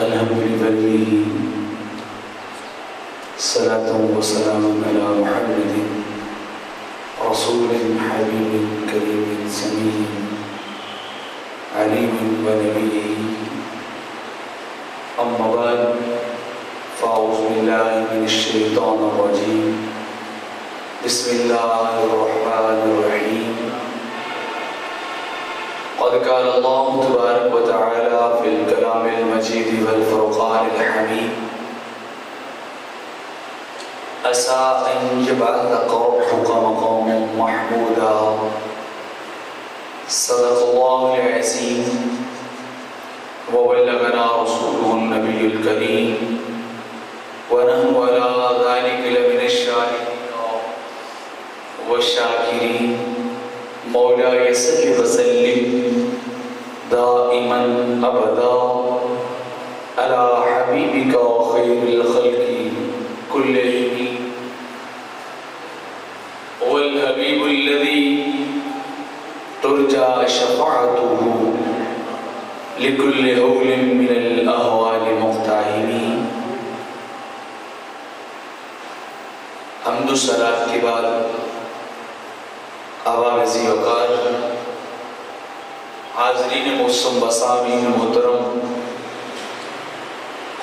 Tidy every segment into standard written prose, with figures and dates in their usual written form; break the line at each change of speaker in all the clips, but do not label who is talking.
الحمد لله صلاة وسلام على محمد رسول حبيب كريم سمي عليم ونبي. أما بعد فأعوذ بالله من الشيطان الرجيم. بسم الله الرحمن الرحيم. قد قال الله تبارك وتعالى في الكلام المجيد والفرقان الحميد: عسى أن يبعثك ربك مقاما محمودا. صدق الله العظيم وبلغنا رسوله النبي الكريم ونحن على ذلك لمن الشاهدين والشاكرين. مولاي صل وسلم دائما ابدا على حبيبك خير الخلق كلهم. هو الحبيب الذي ترجى شفاعته لكل هول من الاهوال مقتحم. حمد و صلاۃ کے بعد آواز وقار حاضرین محسن بسامین محترم،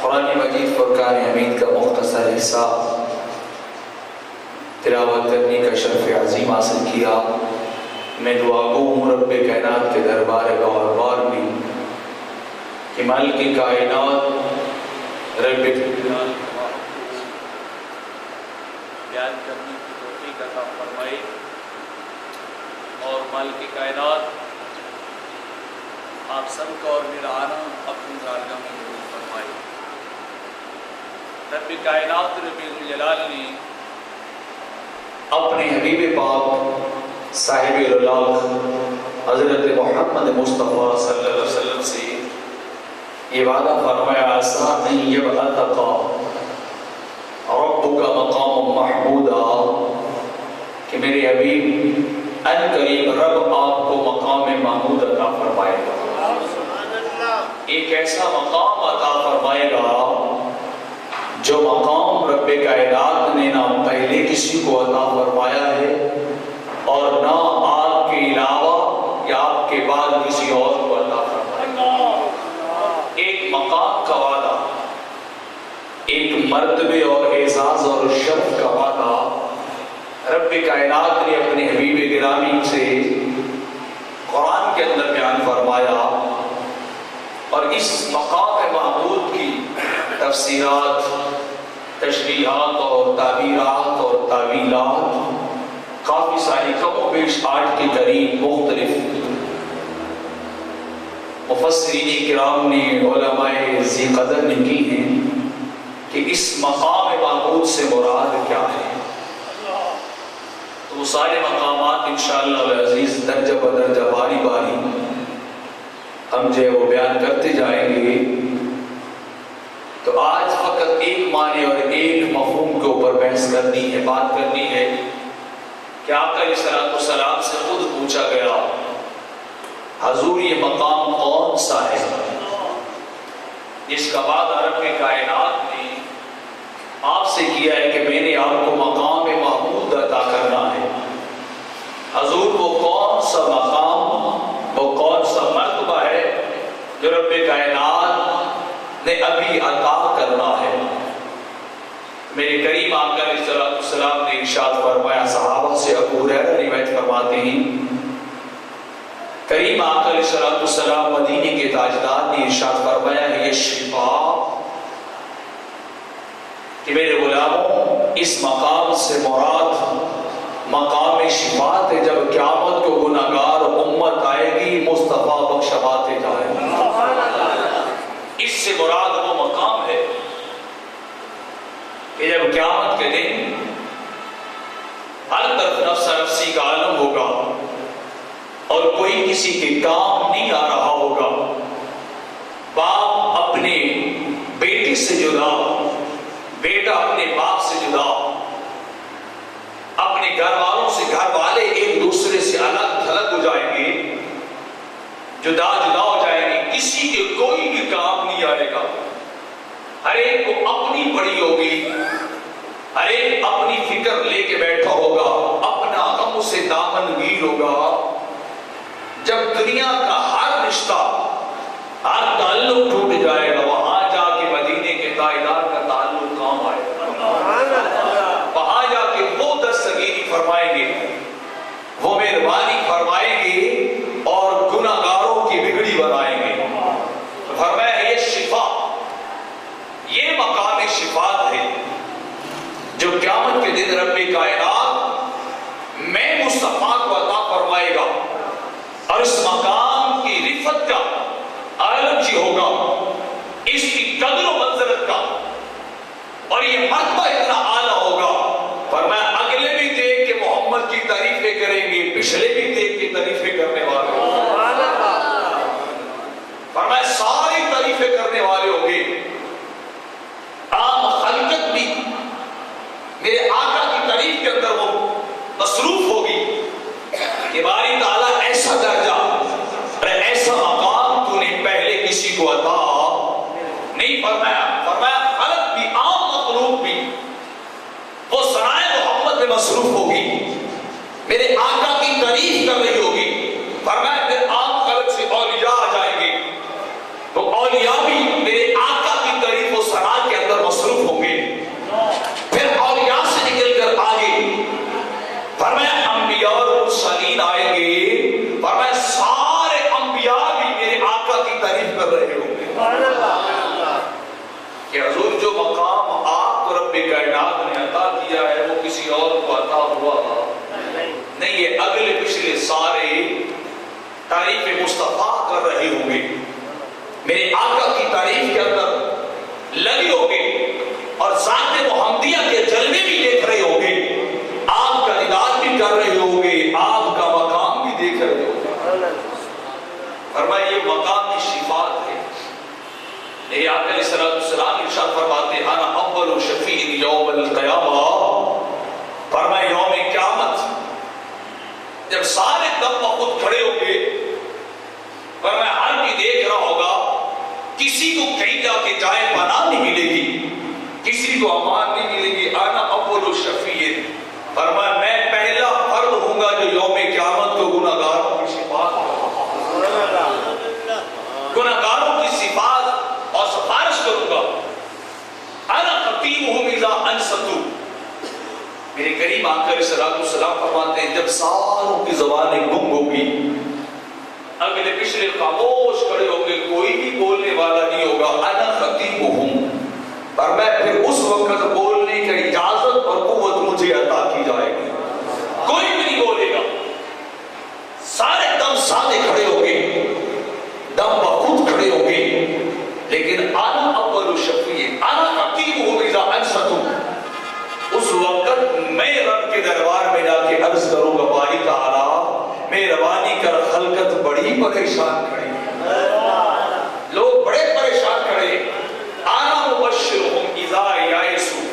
قرآن مجید فرقان حمید کا مختصر حصہ تلاوت کرنے کا شرف عظیم حاصل کیا. میں دعا گو ہوں رب کائنات کے دربار گوہر میں کہ مالک کائنات رب بیان کرنے کی توفیق عطا فرمائے اور مالک کائنات آپ سب کو اور میرا آنا اپنی بارگاہ میں قبول فرمائے. رب کائنات رب الجلال نے اپنے حبیب پاک صاحب الرلاق حضرت محمد مصطفیٰ صلی اللہ علیہ وسلم سے یہ وعدہ فرمایا: عسیٰ ان یبعثک ربک مقام محمودا، کہ میرے حبیب ان قریب رب آپ کو مقام محمود عطا فرمائے گا. ایک ایسا مقام عطا فرمائے گا جو مقام رب کائنات نے نہ پہلے کسی کو عطا فرمایا ہے اور نہ آپ کے علاوہ یا آپ کے بعد کسی اور کو عطا فرمائے گا. ایک مقام کا وعدہ، ایک مرتبے اور اعزاز اور شرف کا وعدہ رب کائنات نے اپنے حبیب گرامی سے قرآن کے اندر بیان فرمایا. اور اس مقام محمود کی تفسیرات، تشریحات اور تعبیرات اور تعویلات کافی ساری کم و بیش 8 کے قریب مختلف مفسرین کرام نے، علماء ذی قدر نے کی ہیں کہ اس مقام محمود سے مراد کیا ہے. تو وہ سارے مقامات انشاءاللہ العزیز درجہ بدرجہ باری باری ہم جو ہے وہ بیان کرتے جائیں گے. تو آج فقط ایک معنی اور ایک مفہوم کے اوپر بحث کرنی ہے، بات کرنی ہے کہ آقا علیہ السلام سے خود پوچھا گیا: حضور یہ مقام کون سا ہے جس کا وعدہ رب کائنات نے آپ سے کیا ہے کہ میں نے آپ کو مقام محمود عطا کرنا ہے. حضور وہ کون سا مقام، وہ کون سا مرتبہ ہے جو رب کائنات نے ابھی عطا کرنا ہے؟ میرے کریم آقا علیہ السلام نے ارشاد فرمایا، صحابہ سے ابو ہریرہ روایت فرماتے ہیں، کریم آقا علیہ السلام مدینے کے تاجدار نے ارشاد فرمایا ہے: یہ شفا کہ میرے غلاموں، اس مقام سے مراد مقام شفاعت ہے. جب قیامت کو گناہگار امت آئے گی، مصطفیٰ بخشواتے جائیں گے. اس سے مراد وہ مقام ہے کہ جب قیامت کے دن ہر طرف نفس نفسی کا عالم ہوگا اور کوئی کسی کے کام نہیں آ رہا ہوگا. باپ اپنے بیٹے سے جدا، بیٹا اپنے باپ سے جدا، اپنے گھر والوں سے گھر والے ایک دوسرے سے الگ تھلگ ہو جائیں گے، جدا جدا ہو جائیں گے. کسی کے کوئی بھی کام نہیں آئے گا. ہر ایک کو اپنی پڑی ہوگی، ہر ایک اپنی فکر لے کے بیٹھا ہوگا، اپنا غم سے دامن گیر ہوگا۔ جب دنیا کا ہر رشتہ، ہر تعلق ٹوٹ جائے گا، وہاں جا کے مدینے کے تاجدار کا تعلق کام آئے گا۔ وہاں جا کے وہ دستگیری فرمائیں گے، وہ مہربانی فرمائیں گے اور گناہگاروں کی بگڑی بنائیں گے۔ فرمایا یہ شفا، یہ مقام شفاعت ہے جو قیامت کے دن رب کائنات میں مصطفیٰ کو عطا فرمائے گا، اور اس مقام کی رفت کا عالم جی ہوگا، اس کی قدر و منزلت کا، اور یہ مرتبہ اتنا اعلیٰ ہوگا۔ فرمایا اگلے بھی دیکھ کے محمد کی تعریفیں کریں گے، پچھلے بھی دیکھ کے تعریفیں کرنے والے ہوں گے۔ فرمایا ساری تعریفیں کرنے والے ہوں گے، عام خلقت بھی میرے آقا کی تعریف کے اندر وہ مصروف ہوگی کہ باری تعالیٰ ایسا درجہ اور ایسا مقام تو نے پہلے کسی کو عطا نہیں فرمایا۔ فرمایا خلق بھی، عام مخلوق بھی وہ ثنائے محمد میں مصروف ہوگی، میرے آقا کی تعریف کر رہی ہوگی۔ فرمایا پھر عام خلق سے اولیاء آ جائیں گے، تو اولیاء بھی میرے آقا کی تعریف و ثنا کے اندر مصروف ہوں گے۔ پھر اولیاء سے نکل کر آگے فرمایا انبیاء اور مرسلین آئیں گے۔ فرمایا سارے انبیاء بھی میرے آقا کی تعریف کر رہے ہوں گے کہ حضور جو مقام آپ کو رب کائنات نے عطا کیا ہے وہ کسی اور کو عطا ہوا نہیں، یہ اگلے پچھلے سارے تعریف مصطفیٰ کر رہے ہوں گے، میرے آقا کی تعریف کے اندر لگے ہوں گے، اور ذات محمدیہ کے جلوے بھی دیکھ رہے ہوں گے، آپ کا دیدار بھی کر رہے ہوں گے، آپ کا مقام بھی دیکھ رہے ہوں گے۔ فرمایا یہ مقام کی شفاعت ہے۔ میرے آقا علیہ السلام ارشاد فرماتے ہیں انا اول شفیع یوم القیامہ۔ فرمایا یوم قیامت جب سارے دم خود کھڑے ہوں گے، فرمایا ہر کوئی دیکھ رہا ہوگا، کسی کو کہیں جا کے جائے پناہ نہیں ملے گی، کسی کو امان نہیں ملے گی۔ انا اول شفیع، فرمایا میں پہلا فرد ہوں گا جو یوم قیامت کو گناہگاروں کی شفاعت کروں گا، گناہگاروں کی شفاعت اور سفارش کروں گا۔ انا خطیبہم اذا انصتوا، میرے کریم آقا علیہ السلام فرماتے ہیں جب ساروں کی زبانیں گم ہوگی، اگلے پچھلے خاموش کھڑے ہوں گے، کوئی بھی بولنے والا نہیں ہوگا، انا خطیبہم، اور میں پھر اس وقت بولنے کی اجازت اور قوت مجھے عطا کی جائے گی، کوئی بھی نہیں بولے گا، سارے دم سادے کھڑے ہوں گے، دم بخود کھڑے ہوں گے، لیکن انا اول شفیع انا خطیبہم اذا انصتوا، اس وقت میں رب کے دربار میں جا کے عرض کروں گا باری تعالیٰ مہربانی کر، خلقت بڑی پریشان کھڑی، لوگ بڑے پریشان کھڑے، انا مبشرہم اذا یائسوا۔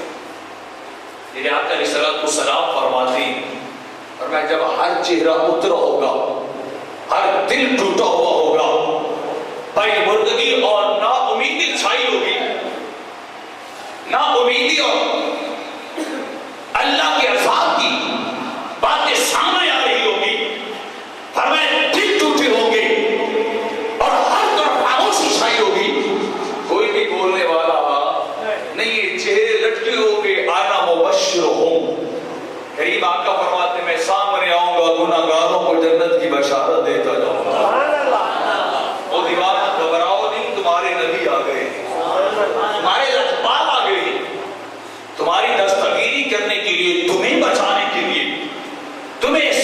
میرے آقا علیہ السلام فرماتے ہیں اور میں جب ہر چہرہ اترا ہوگا، ہر دل ٹوٹا ہوا ہوگا، بھائی مردگی اور نا امیدی چھائی ہوگی، نا امیدی اور اللہ کے عذاب کی باتیں سامنے آ رہی ہوگی، فرمایا دل ٹوٹے ہوں گے اور ہر طرف خاموشی چھائی ہوگی، کوئی بھی بولنے والا نہیں، چہرے لٹکے ہوں گے۔ انا مبشرہم، غریب آقا فرماتے میں سامنے آؤں گا، گناہگاروں کو جنت کی بشارت دیتا جاؤں گا۔ وہ دیوانہ گھبراؤ نہیں، تمہارے نبی آ گئے، تمہارے رجبال آ گئے، تمہاری دستگیری کرنے کے لیے، تمہیں بچانے کے لیے، تمہیں اس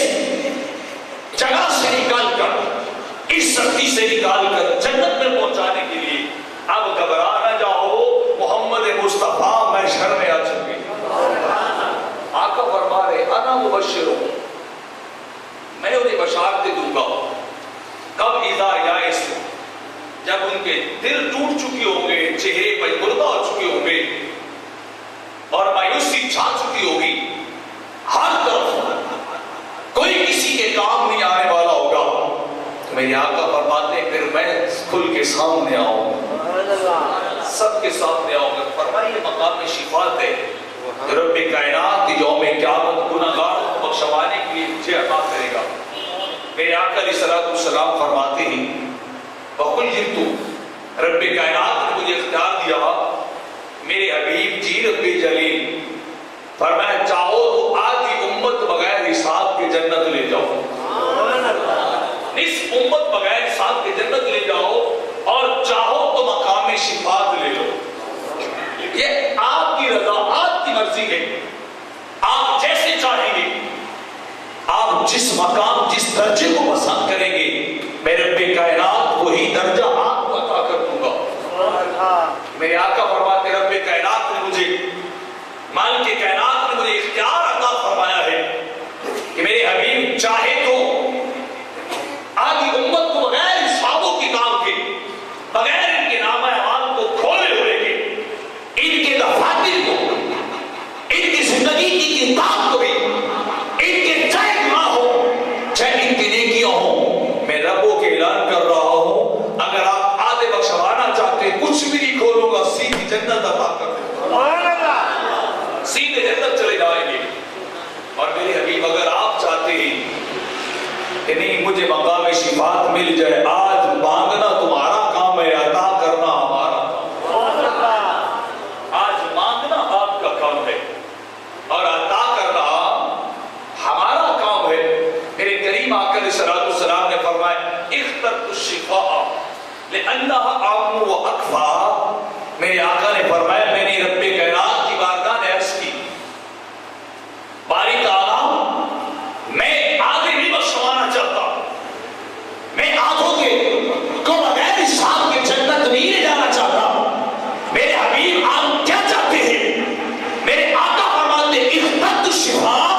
جگہ سے نکال کر، اس سختی سے نکال کر جنت میں پہنچانے کے لیے۔ اب گھبرا نہ جاؤ، محمد مصطفیٰ محشر میں آ چکے۔ آقا فرما رہے انا مبشرہم، میں انہیں بشارتیں دوں گا، کب اذا یائسوا، جب ان کے دل ٹوٹ چکے ہوں گے، چہرے پر مردہ ہو چکے ہوں گے اور مایوسی چھا چکی ہوگی، ہر طرف کوئی کسی کے کام نہیں آنے والا ہوگا، تو میرے آقا فرماتے ہیں پھر میں کھل کے سامنے آؤں گا، سب کے سامنے آؤں گا۔ یہ مقام شفاعت ہے جو رب کائنات یوم قیامت گناہگاروں کو بخشوانے کے لیے مجھے عطا کرے گا۔ میرے آقا علیہ السلام فرماتے ہیں وَقُلْ رب کائنات نے مجھے اختیار دیا، میرے حبیب جی رب جلیل فرمایا چاہو تو آدھی امت بغیر حساب کے جنت لے جاؤ، نصف امت بغیر حساب کے جنت لے جاؤ، اور چاہو تو مقام شفاعت لے لو۔ یہ آپ کی رضا، آپ کی مرضی ہے، آپ جیسے چاہیں گے، آپ جس مقام جس درجے کو پسند کریں گے میں رب کائنات وہی درجہ آپ کو عطا کر دوں گا۔ میرے آقا فرماتے رب کائنات نے مجھے، مالک کائنات نے مجھے اختیار عطا فرمایا ہے کہ میرے حبیب چاہے تو آدھی امت کو بغیر حساب و کتاب کے، بغیر ان کے نامہ اعمال کو کھولے ہوئے کے، ان کے دفاتر کو، ان کی زندگی کی کتاب کو بھی، ان کے چاہے گناہ ہو چاہے ان کی نیکیاں ہوں، میں ربوں کے اعلان کر رہا ہوں اگر آپ آدھے بخشوانا چاہتے ہیں کچھ بھی نہیں کھولوں گا، سیدھی جنت عطا کر دوں گا، سیدھے جنت چلے جائیں گے۔ اور میرے حبیب اگر آپ چاہتے ہیں کہ نہیں مجھے مقام شفاعت مل جائے، آج مانگنا تمہارا کام ہے، عطا کرنا ہمارا کام، آج مانگنا آپ کا کام ہے اور عطا کرنا ہمارا کام ہے۔ میرے کریم آقا علیہ السلام نے فرمایا اخترت الشفاء لأنها أعم وأكفى۔ میرے آقا نے فرمایا میں نے رب کائنات کی بارگاہ میں عرض کی باری تعالیٰ میں آدھے نہیں بخشوانا چاہتا، میں آدھوں کے کو بغیر حساب کے جنت نہیں لے جانا چاہتا۔ میرے حبیب آپ کیا چاہتے ہیں؟ میرے آقا فرماتے اخترت الشفاء،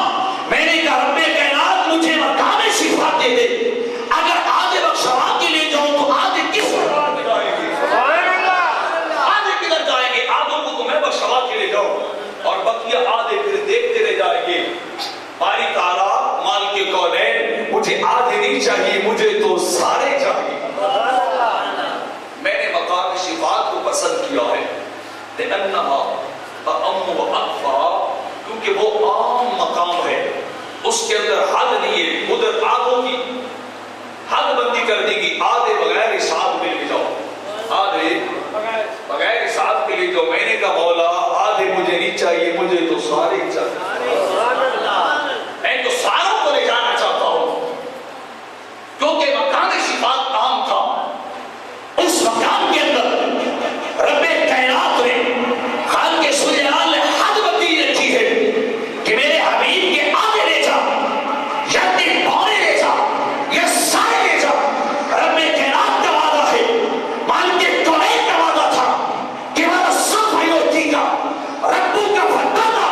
میں نے کہا رب کائنات مجھے مقام شفاعت دے دے، اگر آدھے بخشوا کے لے جاؤں تو آدھے کس مقام میں جائیں گے؟ آدھے کدھر جائیں گے؟ آدھوں کو تو میں بخشوا کے لے جاؤں اور بقیہ آدھے پھر دیکھتے رہ جائیں گے۔ باری تعالیٰ مالک کونین مجھے آدھے نہیں چاہیے، مجھے تو سارے چاہیے۔ میں نے مقام شفاعت کو پسند کیا ہے لأنها أعم وأكفى، کیونکہ وہ عام مقام ہے، اس کے اندر حد نہیں ہے۔ ادھر آدھوں کی حد بندی کر دی گی، آدھے بغیر حساب کے لے جاؤ، آدھے بغیر حساب کے لے جاؤ۔ میں نے کہا مولا آدھے مجھے نہیں چاہیے، مجھے تو سارے چاہیے، میں تو ساروں کو لے جانا چاہتا ہوں، کیونکہ مقام شفاعت عام تھا۔ اس مقام کے اندر رب کائنات نے خالق سبحانہ نے حد بندی رکھی ہے کہ میرے حبیب کے آدھے لے جا یا تین پونے لے جا یا سارے لے جا۔ رب کائنات کا وعدہ ہے، مالک کونین کا وعدہ تھا کہ وہ سب بھائیوتی کا ربوں کا فتح تھا،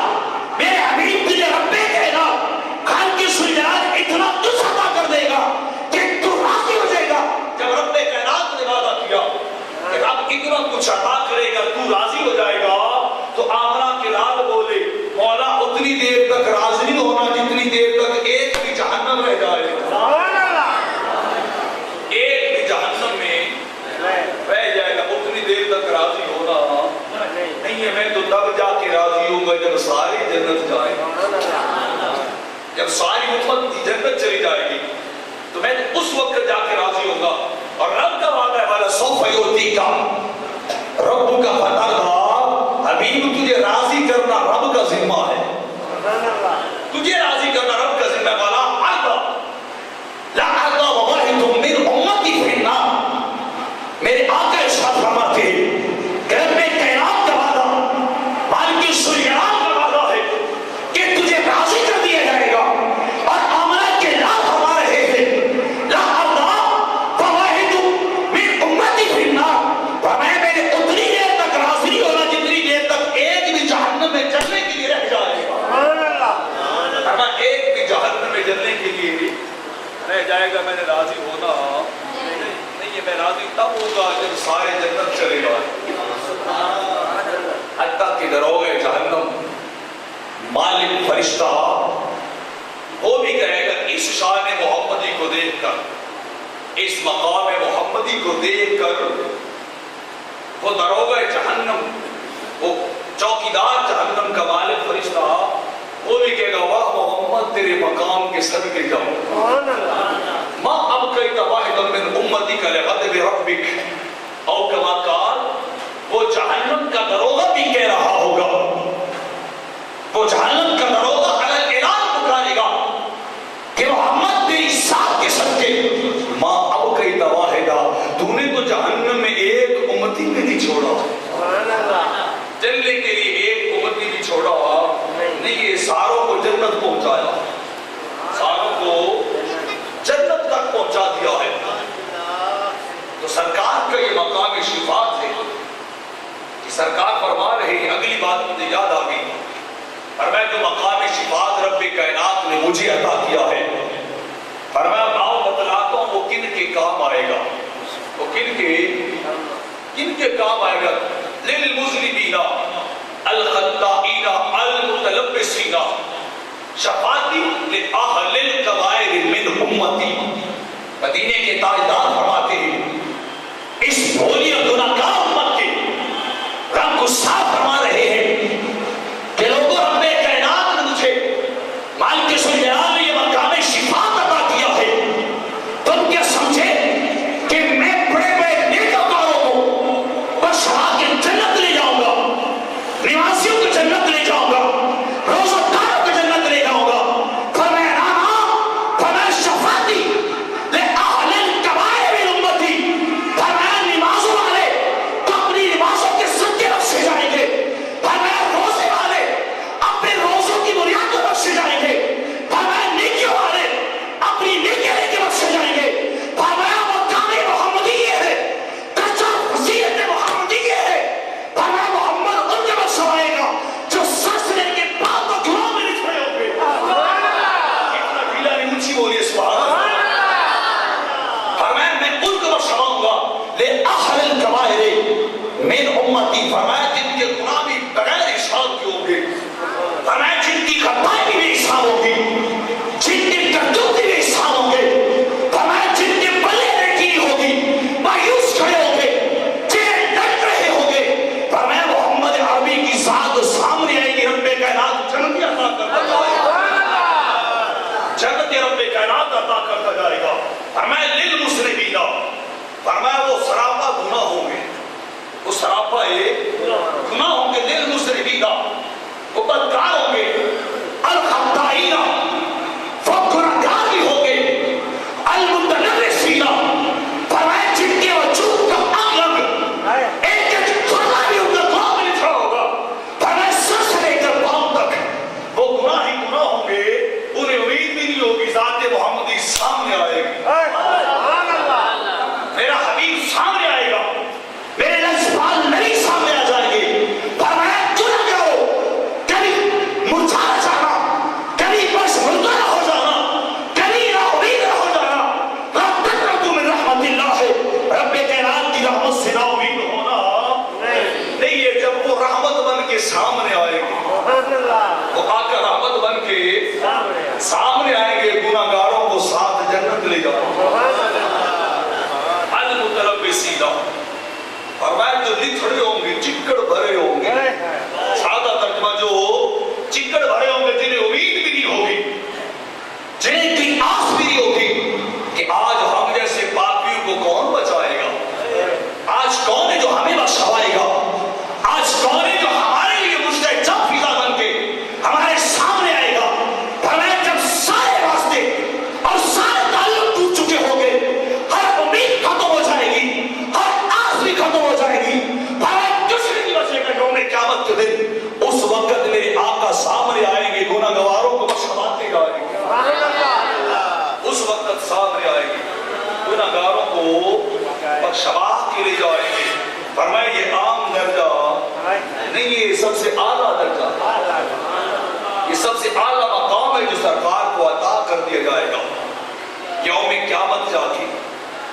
میرے حبیب تجھے رب کائنات خالق سبحانہ اتنا تجھ عطا کر دے گا کہ تو راضی ہو جائے گا۔ جب رب کائنات نے وعدہ کیا کہ رب اتنا کچھ عطا کرے گا تو راضی ہو جائے گا، تو آمنہ کے لال بولے مولا اتنی دیر تک راضی نہیں ہونا جتنی دیر تک ایک بھی جہنم رہ جائے، ایک بھی جہنم میں رہ جائے گا، اتنی دیر تک راضی ہونا نہیں ہے۔ میں تو تب جا کے راضی ہوں گا جب ساری جنت جائے، جب ساری امت کی جنت چلی جائے گی تو میں اس وقت جا کے راضی ہوں گا۔ اور رب کا وعدہ ہے والا سوف یؤتیک رب کا فتح تھا، حبیب تجھے راضی کرنا رب کا ذمہ ہے، تجھے راضی کرنا رب کا ذمہ والا لا ارضى وواحد من امتی فی النار۔ میرے آقا ارشاد فرماتے ہیں کہ رب کائنات کا وعدہ، مالک سلیمان کا وعدہ ہے کہ تجھے راضی کر دیا جائے گا، اور آمنہ کے لال فرما رہے ہیں لا ارضى وواحد من امتی فی النار، فرمایا میں نے اتنی دیر تک راضی نہیں ہونا جتنی دیر تک ایک بھی جہنم میں جلنے کے لیے رہ جائے گا۔ فرمایا ایک بھی جہنم میں جلنے کے لیے رہ جائے گا، میں نے راضی ہونا نہیں ہے۔ میں راضی تب ہوگا جب سارے جنت چلے گئے، حتیٰ کہ دروغ جہنم مالک فرشتہ وہ بھی کہے گا اس شان محمدی کو دیکھ کر، اس مقام محمدی کو دیکھ کر وہ دروغ جہنم وہ چوکیدار جہنم کا مالک فرشتہ وہ بھی کہے گا واہ محمد تیرے مقام کے صدقے جاؤ ما ابقیت واحدا من امتک لغضب ربک او کما قال وہ جہنم کا دروغہ بھی کہہ رہا ہوگا وہ جہنم کا دروغہ علی اعلان پکارے گا کہ محمد تیری ذات کے صدقے ما ابقیت واحدا تو نے تو جہنم میں ایک امتی میں نہیں چھوڑا جننے کے لیے ایک امتی بھی چھوڑا نہیں یہ ساروں کو جنت پہنچایا ساروں کو جنت تک پہنچا دیا ہے تو سرکار کا یہ مقام شفاعت ہے کہ سرکار فرما رہے ہیں اگلی بات مجھے یاد آ گئی فرمایا جو مقام شفاعت رب کائنات نے مجھے عطا کیا ہے فرمایا آؤ بتلاتا ہوں وہ کن کے کام آئے گا وہ کن کے کام آئے گا للمذنبین الخطائین المتلبسین شفاعتی لأہل الکبائر من امتی مدینے کے تاجدار فرماتے ہیں اس بھولی اور گناہگار امت کے رب کو صاف فرما رہے ہیں کہ لوگوں رب کائنات نے مجھے مالک ذوالجلال نے یہ مقام شفاعت عطا کیا ہے تم کیا سمجھے کہ میں بڑے بڑے نیکوکاروں کو بشرا کے جنت لے جاؤں گا نمازیوں کو جنت لے جاؤں گا روزہ داروں کو جنت لے جاؤں گا فرمایا نا فرمایا شفاعتی لأہل الکبائر من امتی فرمایا نمازوں والے تو اپنی نمازوں کے صدقے بخشے جائیں گے فرمایا روزے والے اپنے روزوں کی بنیاد پر بخشے جائیں گے فرمایا نیکیوں والے اپنی نیکیاں لے کے بخشے جائیں گے فرمایا مقام محمدی یہ ہے درجہ فضیلت محمدی یہ ہے فرمایا محمد ان کے بخشوائے گا جو سر سے لے کے پاؤں تک گناہوں میں نہیں کھڑے ہوں گے اتنا ڈھیلا نہیں اونچی بولیے سبحان اللہ فرمایا میں ان کو بخشواؤں گا لأہل الکبائر من امتی فرمایا جن کے گناہ بھی بغیر حساب کے ہوں گے فرمایا جن کی خطائیں بھی حساب ہوگی جن کے کرتوت بھی حساب ہوں گے فرمایا جن کے پلے نیکی ہوگی مایوس کھڑے ہوں گے چہرے ڈٹ رہے ہوں گے فرمایا محمد عربی کی ذات سامنے آئے گی رب کائنات جنت عطا کرتا جائے گا جنت رب کائنات عطا کرتا جائے گا فرمایا للمذنبین فرمایا وہ سراپا گناہ ہوں گے وہ سراپا گناہ ہوں گے للمذنبین وہ بدکار ہوں گے الخطائین وہ گناہگار بھی ہوں گے المتلبسین فرمایا جن کے وجود کا اغلب ایک ذرہ بھی ان کا گناہ میں نہیں ہوگا فرمایا سر سے لے کر پاؤں تک وہ گناہ ہی گناہ ہوں گے انہیں امید بھی نہیں ہوگی ذات محمدی سامنے آئے گی میرا حبیب سامنے آئے گا میرے لذبال نبی سامنے آ جائیں گے فرمایا چنا کرو کبھی مرجھا جانا کبھی بس مردہ ہو جانا کبھی نا امید ہو جانا رب تقنطوا من رحمت اللہ ہے رب کائنات کی رحمت سے نا امید ہونا نہیں ہے جب وہ رحمت بن کے سامنے آئے گی وہ آ کر رحمت بن کے سامنے آئیں گے گناہگاروں کو ساتھ جنت لے جاؤ المتلبسین فرمایا جو لتھڑے ہوں گے چکڑ بھرے ہوں گے سادہ ترجمہ جو چکڑ بھرے ہوں گے جنہیں امید بھی نہیں ہوگی جنہیں کی آس بھی نہیں ہوگی کہ آج ہم جیسے پاپیوں کو کون بچائے گا آج کون ہے جو ہمیں بخشوائے گا آج کون ہے جو ہمارے لیے مجھے جب فضا بن کے ہمارے سامنے آئے گا فرمایا جب سارے واسطے اور سارے تعلق ٹوٹ چکے ہوں گے ہر امید ختم ہو جائے گی ہر آس بھی ختم ہو جائے گی فرمایا کچھ نہیں بچے گا یوم قیامت کے دن اس وقت میرے آقا سامنے آئیں گے گناہگاروں کو بخشواتے جائیں گے اس وقت سامنے آئے گی گناہگاروں کو بخشوا کے لے جائیں گے فرمایا یہ عام درجہ نہیں یہ سب سے اعلیٰ درجہ یہ سب سے اعلیٰ مقام ہے جو سرکار کو عطا کر دیا جائے گا یوم قیامت جا کے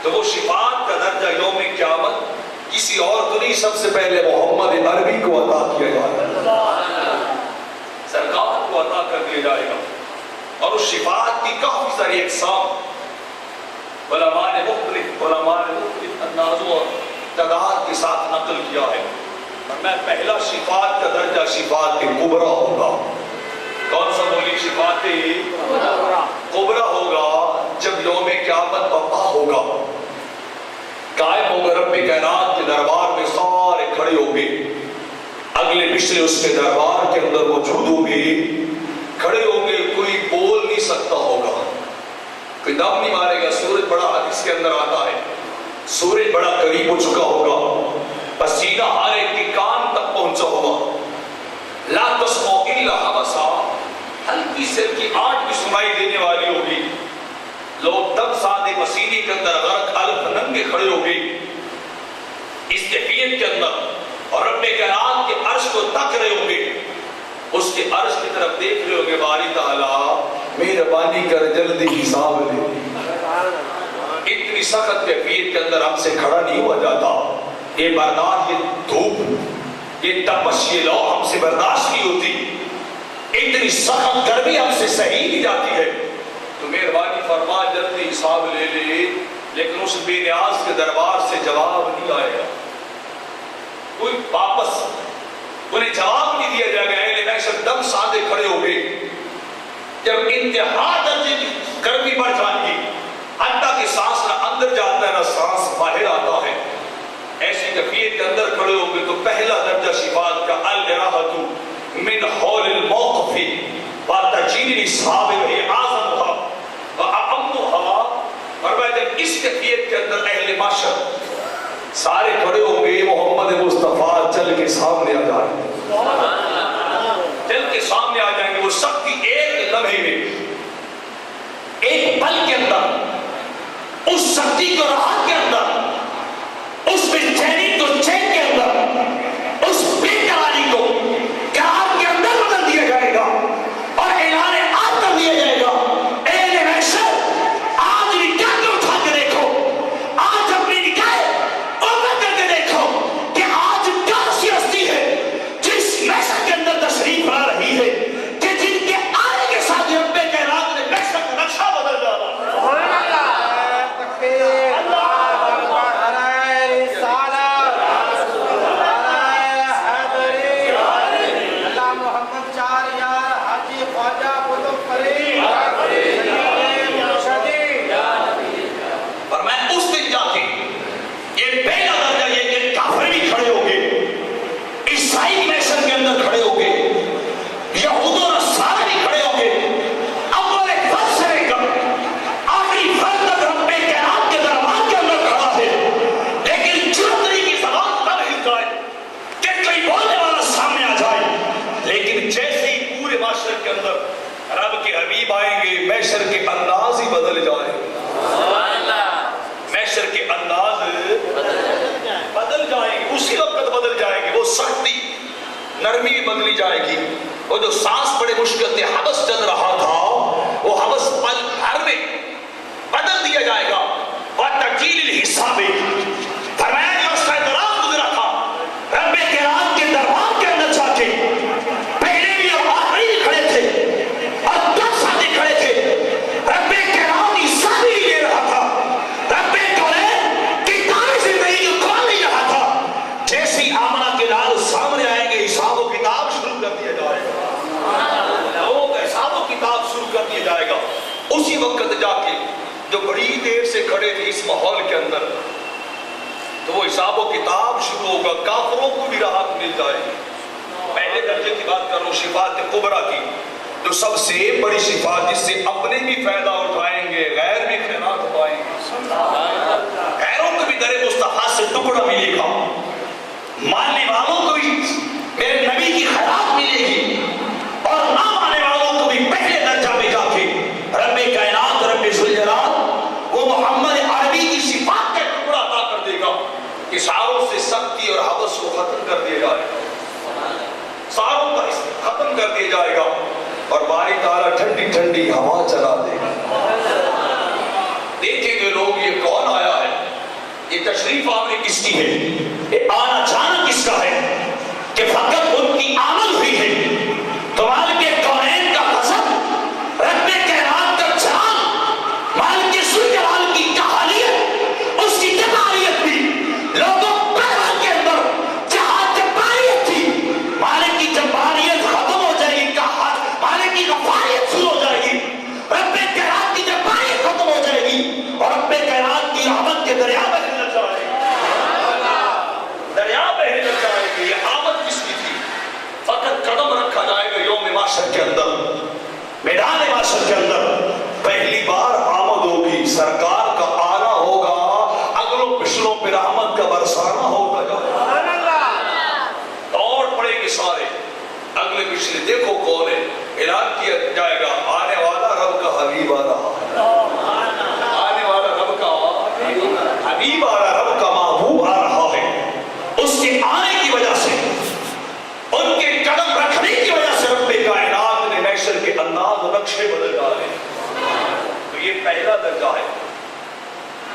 تو وہ شفاعت کا درجہ یوم قیامت کسی اور کو نہیں سب سے پہلے محمد عربی کو عطا کیا جائے گا سرکار کو عطا کر دیا جائے گا اور اس شفاعت کی کافی ساری اقسام علماء نے مختلف اندازوں اور تعداد کے ساتھ نقل کیا ہے میں پہلا شفاعت کا درجہ شفاعت کبریٰ ہوگا. کون سا بولی؟ شفاعت کبریٰ ہوگا جب یوم قیامت برپا ہوگا، قائم ہوگا رب کائنات کے دربار میں، سارے کھڑے ہوں گے، اگلے پچھلے اس کے دربار کے اندر موجود ہوں گے، کھڑے ہوں گے، کوئی بول نہیں سکتا ہوگا، کوئی دم نہیں مارے گا. سورج بڑا حدیث کے اندر آتا ہے، سورج بڑا قریب ہو چکا ہوگا، پسینہ ہر ایک کے کان تک پہنچا ہوگا. لا تسمع الا حمسا، ہلکی سے ہلکی آنٹ بھی سنائی دینے والی ہوگی. لوگ دم سادے پسینے کے اندر غرق الف ننگے کھڑے ہو گئے اس کیفیت کے اندر، اور رب کائنات کے عرش کو تک رہے ہوں گے، اس کے عرش کی طرف دیکھ رہے ہوں گے. باری تعالیٰ مہربانی کر جلدی حساب لے. اتنی سخت کیفیت کے اندر ہم سے کھڑا نہیں ہوا جاتا. یہ برداشت، یہ دھوپ، یہ تپش، یہ لو ہم سے برداشت نہیں ہوتی. اتنی سخت گرمی ہم سے سہی نہیں جاتی ہے. تو مہربانی فرما جلدی حساب لے لے. لیکن اس بے نیاز کے دربار سے جواب نہیں آئے گا. کوئی واپس انہیں جواب نہیں دیا جائے گا. اہل محشر دم سادے کھڑے ہو گئے. جب انتہا درجے کی گرمی بڑھ جائے گی، حتیٰ کہ سانس نہ اندر جاتا ہے نہ سانس باہر آتا ہے، ایسی کیفیت کے اندر کھڑے ہو گئے، تو پہلا درجہ شفاعت کا الراحۃ من حول الموقف وتجیل الحساب وہی اعظمھا واعمھا. فرمایا جب اس کیفیت کے اندر اہل محشر سارے کھڑے ہوں گے، محمد مصطفیٰ چل کے سامنے آ جائیں گے، چل کے سامنے آ جائیں گے. وہ سختی ایک لمحے میں، ایک پل کے اندر، اس سختی کو راحت کے اندر، اس بے چینی کو چین کے اندر، اس بے قراری کو قرار کے اندر بدل دیا جائے گا اور اعلان عام کر دیا جائے گا. اے محشر، آج نکاح کے اٹھا کے دیکھو، آج اپنی نکاح اوپر کر کے دیکھو کہ آج کون سی ہستی ہے جس محشر کے اندر تشریف لا رہی ہے کہ جن کے آنے کے ساتھ رب کائنات نے محشر کا نقشہ بدل ڈالا. محشر کے انداز ہی بدل جائے گا. محشر کے انداز بدل جائیں گے، اسی وقت بدل جائے گی. وہ سختی نرمی بھی بدلی جائے گی. وہ جو سانس بڑے مشکل سے حبس چل رہا تھا، وہ حبس پل بھر میں بدل دیا جائے گا. وتجیل الحساب، فرمایا جو سیدرات گزرا تھا رب کائنات کے دربار کے اندر جا کے، پہلے بھی اور آخری بھی کھڑے تھے اور دو ساتھی کھڑے تھے. رب کائنات حساب ہی لے رہا تھا. رب کائنات کتاب زندگی کو کھول نہیں رہا تھا. جیسی آمنہ کے لال سامنے آئیں گے، حساب و کتاب شروع کر دیا جائے گا. لوگوں کا حساب و کتاب شروع کر دیا جائے گا. اسی وقت جا کے جو بڑی دیر سے کھڑے تھے اس ماحول کے اندر، تو وہ حساب و کتاب شروع ہوگا. کافروں کو بھی راحت مل جائے گی. پہلے درجے کی بات کروں، شفاعت کبریٰ کی، جو سب سے بڑی شفاعت، جس سے اپنے بھی فائدہ اٹھائیں گے، غیر بھی خیرات پائیں گے، غیروں کو بھی در مصطفیٰ سے ٹکڑا ملے گا، ماننے والوں کو بھی میرے نبی کی خیرات ملے گی، اور نہ ماننے والوں کو بھی پہلے درجہ میں جا کے رب کائنات، رب ذوالجلال، وہ محمد عربی کی شفاعت کا ٹکڑا عطا کر دے گا کہ ساروں سے سختی اور حبس کو ختم کر دیا جائے گا، ساروں کا ختم کر دیا جائے گا، اور باری تعالیٰ ٹھنڈی ٹھنڈی ہوا چلا دے گا. دیکھیں گے لوگ یہ کون آیا ہے، یہ تشریف آوری کس کی ہے، یہ آنا جانا کس کا ہے، کہ فقط ان کی آمد ہوئی ہے. تو مالک کونین کا غضب، رب کائنات کا جلال، مالک ذوالجلال کی کہالیت، اس کی جباریت بھی لوگوں پر کے اندر جہاں جباری پہلے لگ جائے گی. یہ آمد کس کی تھی؟ فقط قدم رکھا جائے گا یوم محشر کے اندر, میدان محشر کے اندر پہلی بار آمد ہوگی. سرکار کا آنا ہوگا, اگلوں پچھلوں پہ رحمت کا برسانا ہوگا. دوڑ پڑے گے سارے اگلے پچھلے, دیکھو کون ہے. اعلان کیا جائے گا آنے والا رب کا حبیب آ رہا ہے, آنے والا رب کا حبیب آ رہا, رب کا محبوب آ رہا ہے. اس کے آنے کی وجہ سے, ان کے قدم رکھنے کی وجہ سے رب کائنات نے محشر کے انداز و نقشے بدل ڈالے. تو یہ پہلا درجہ ہے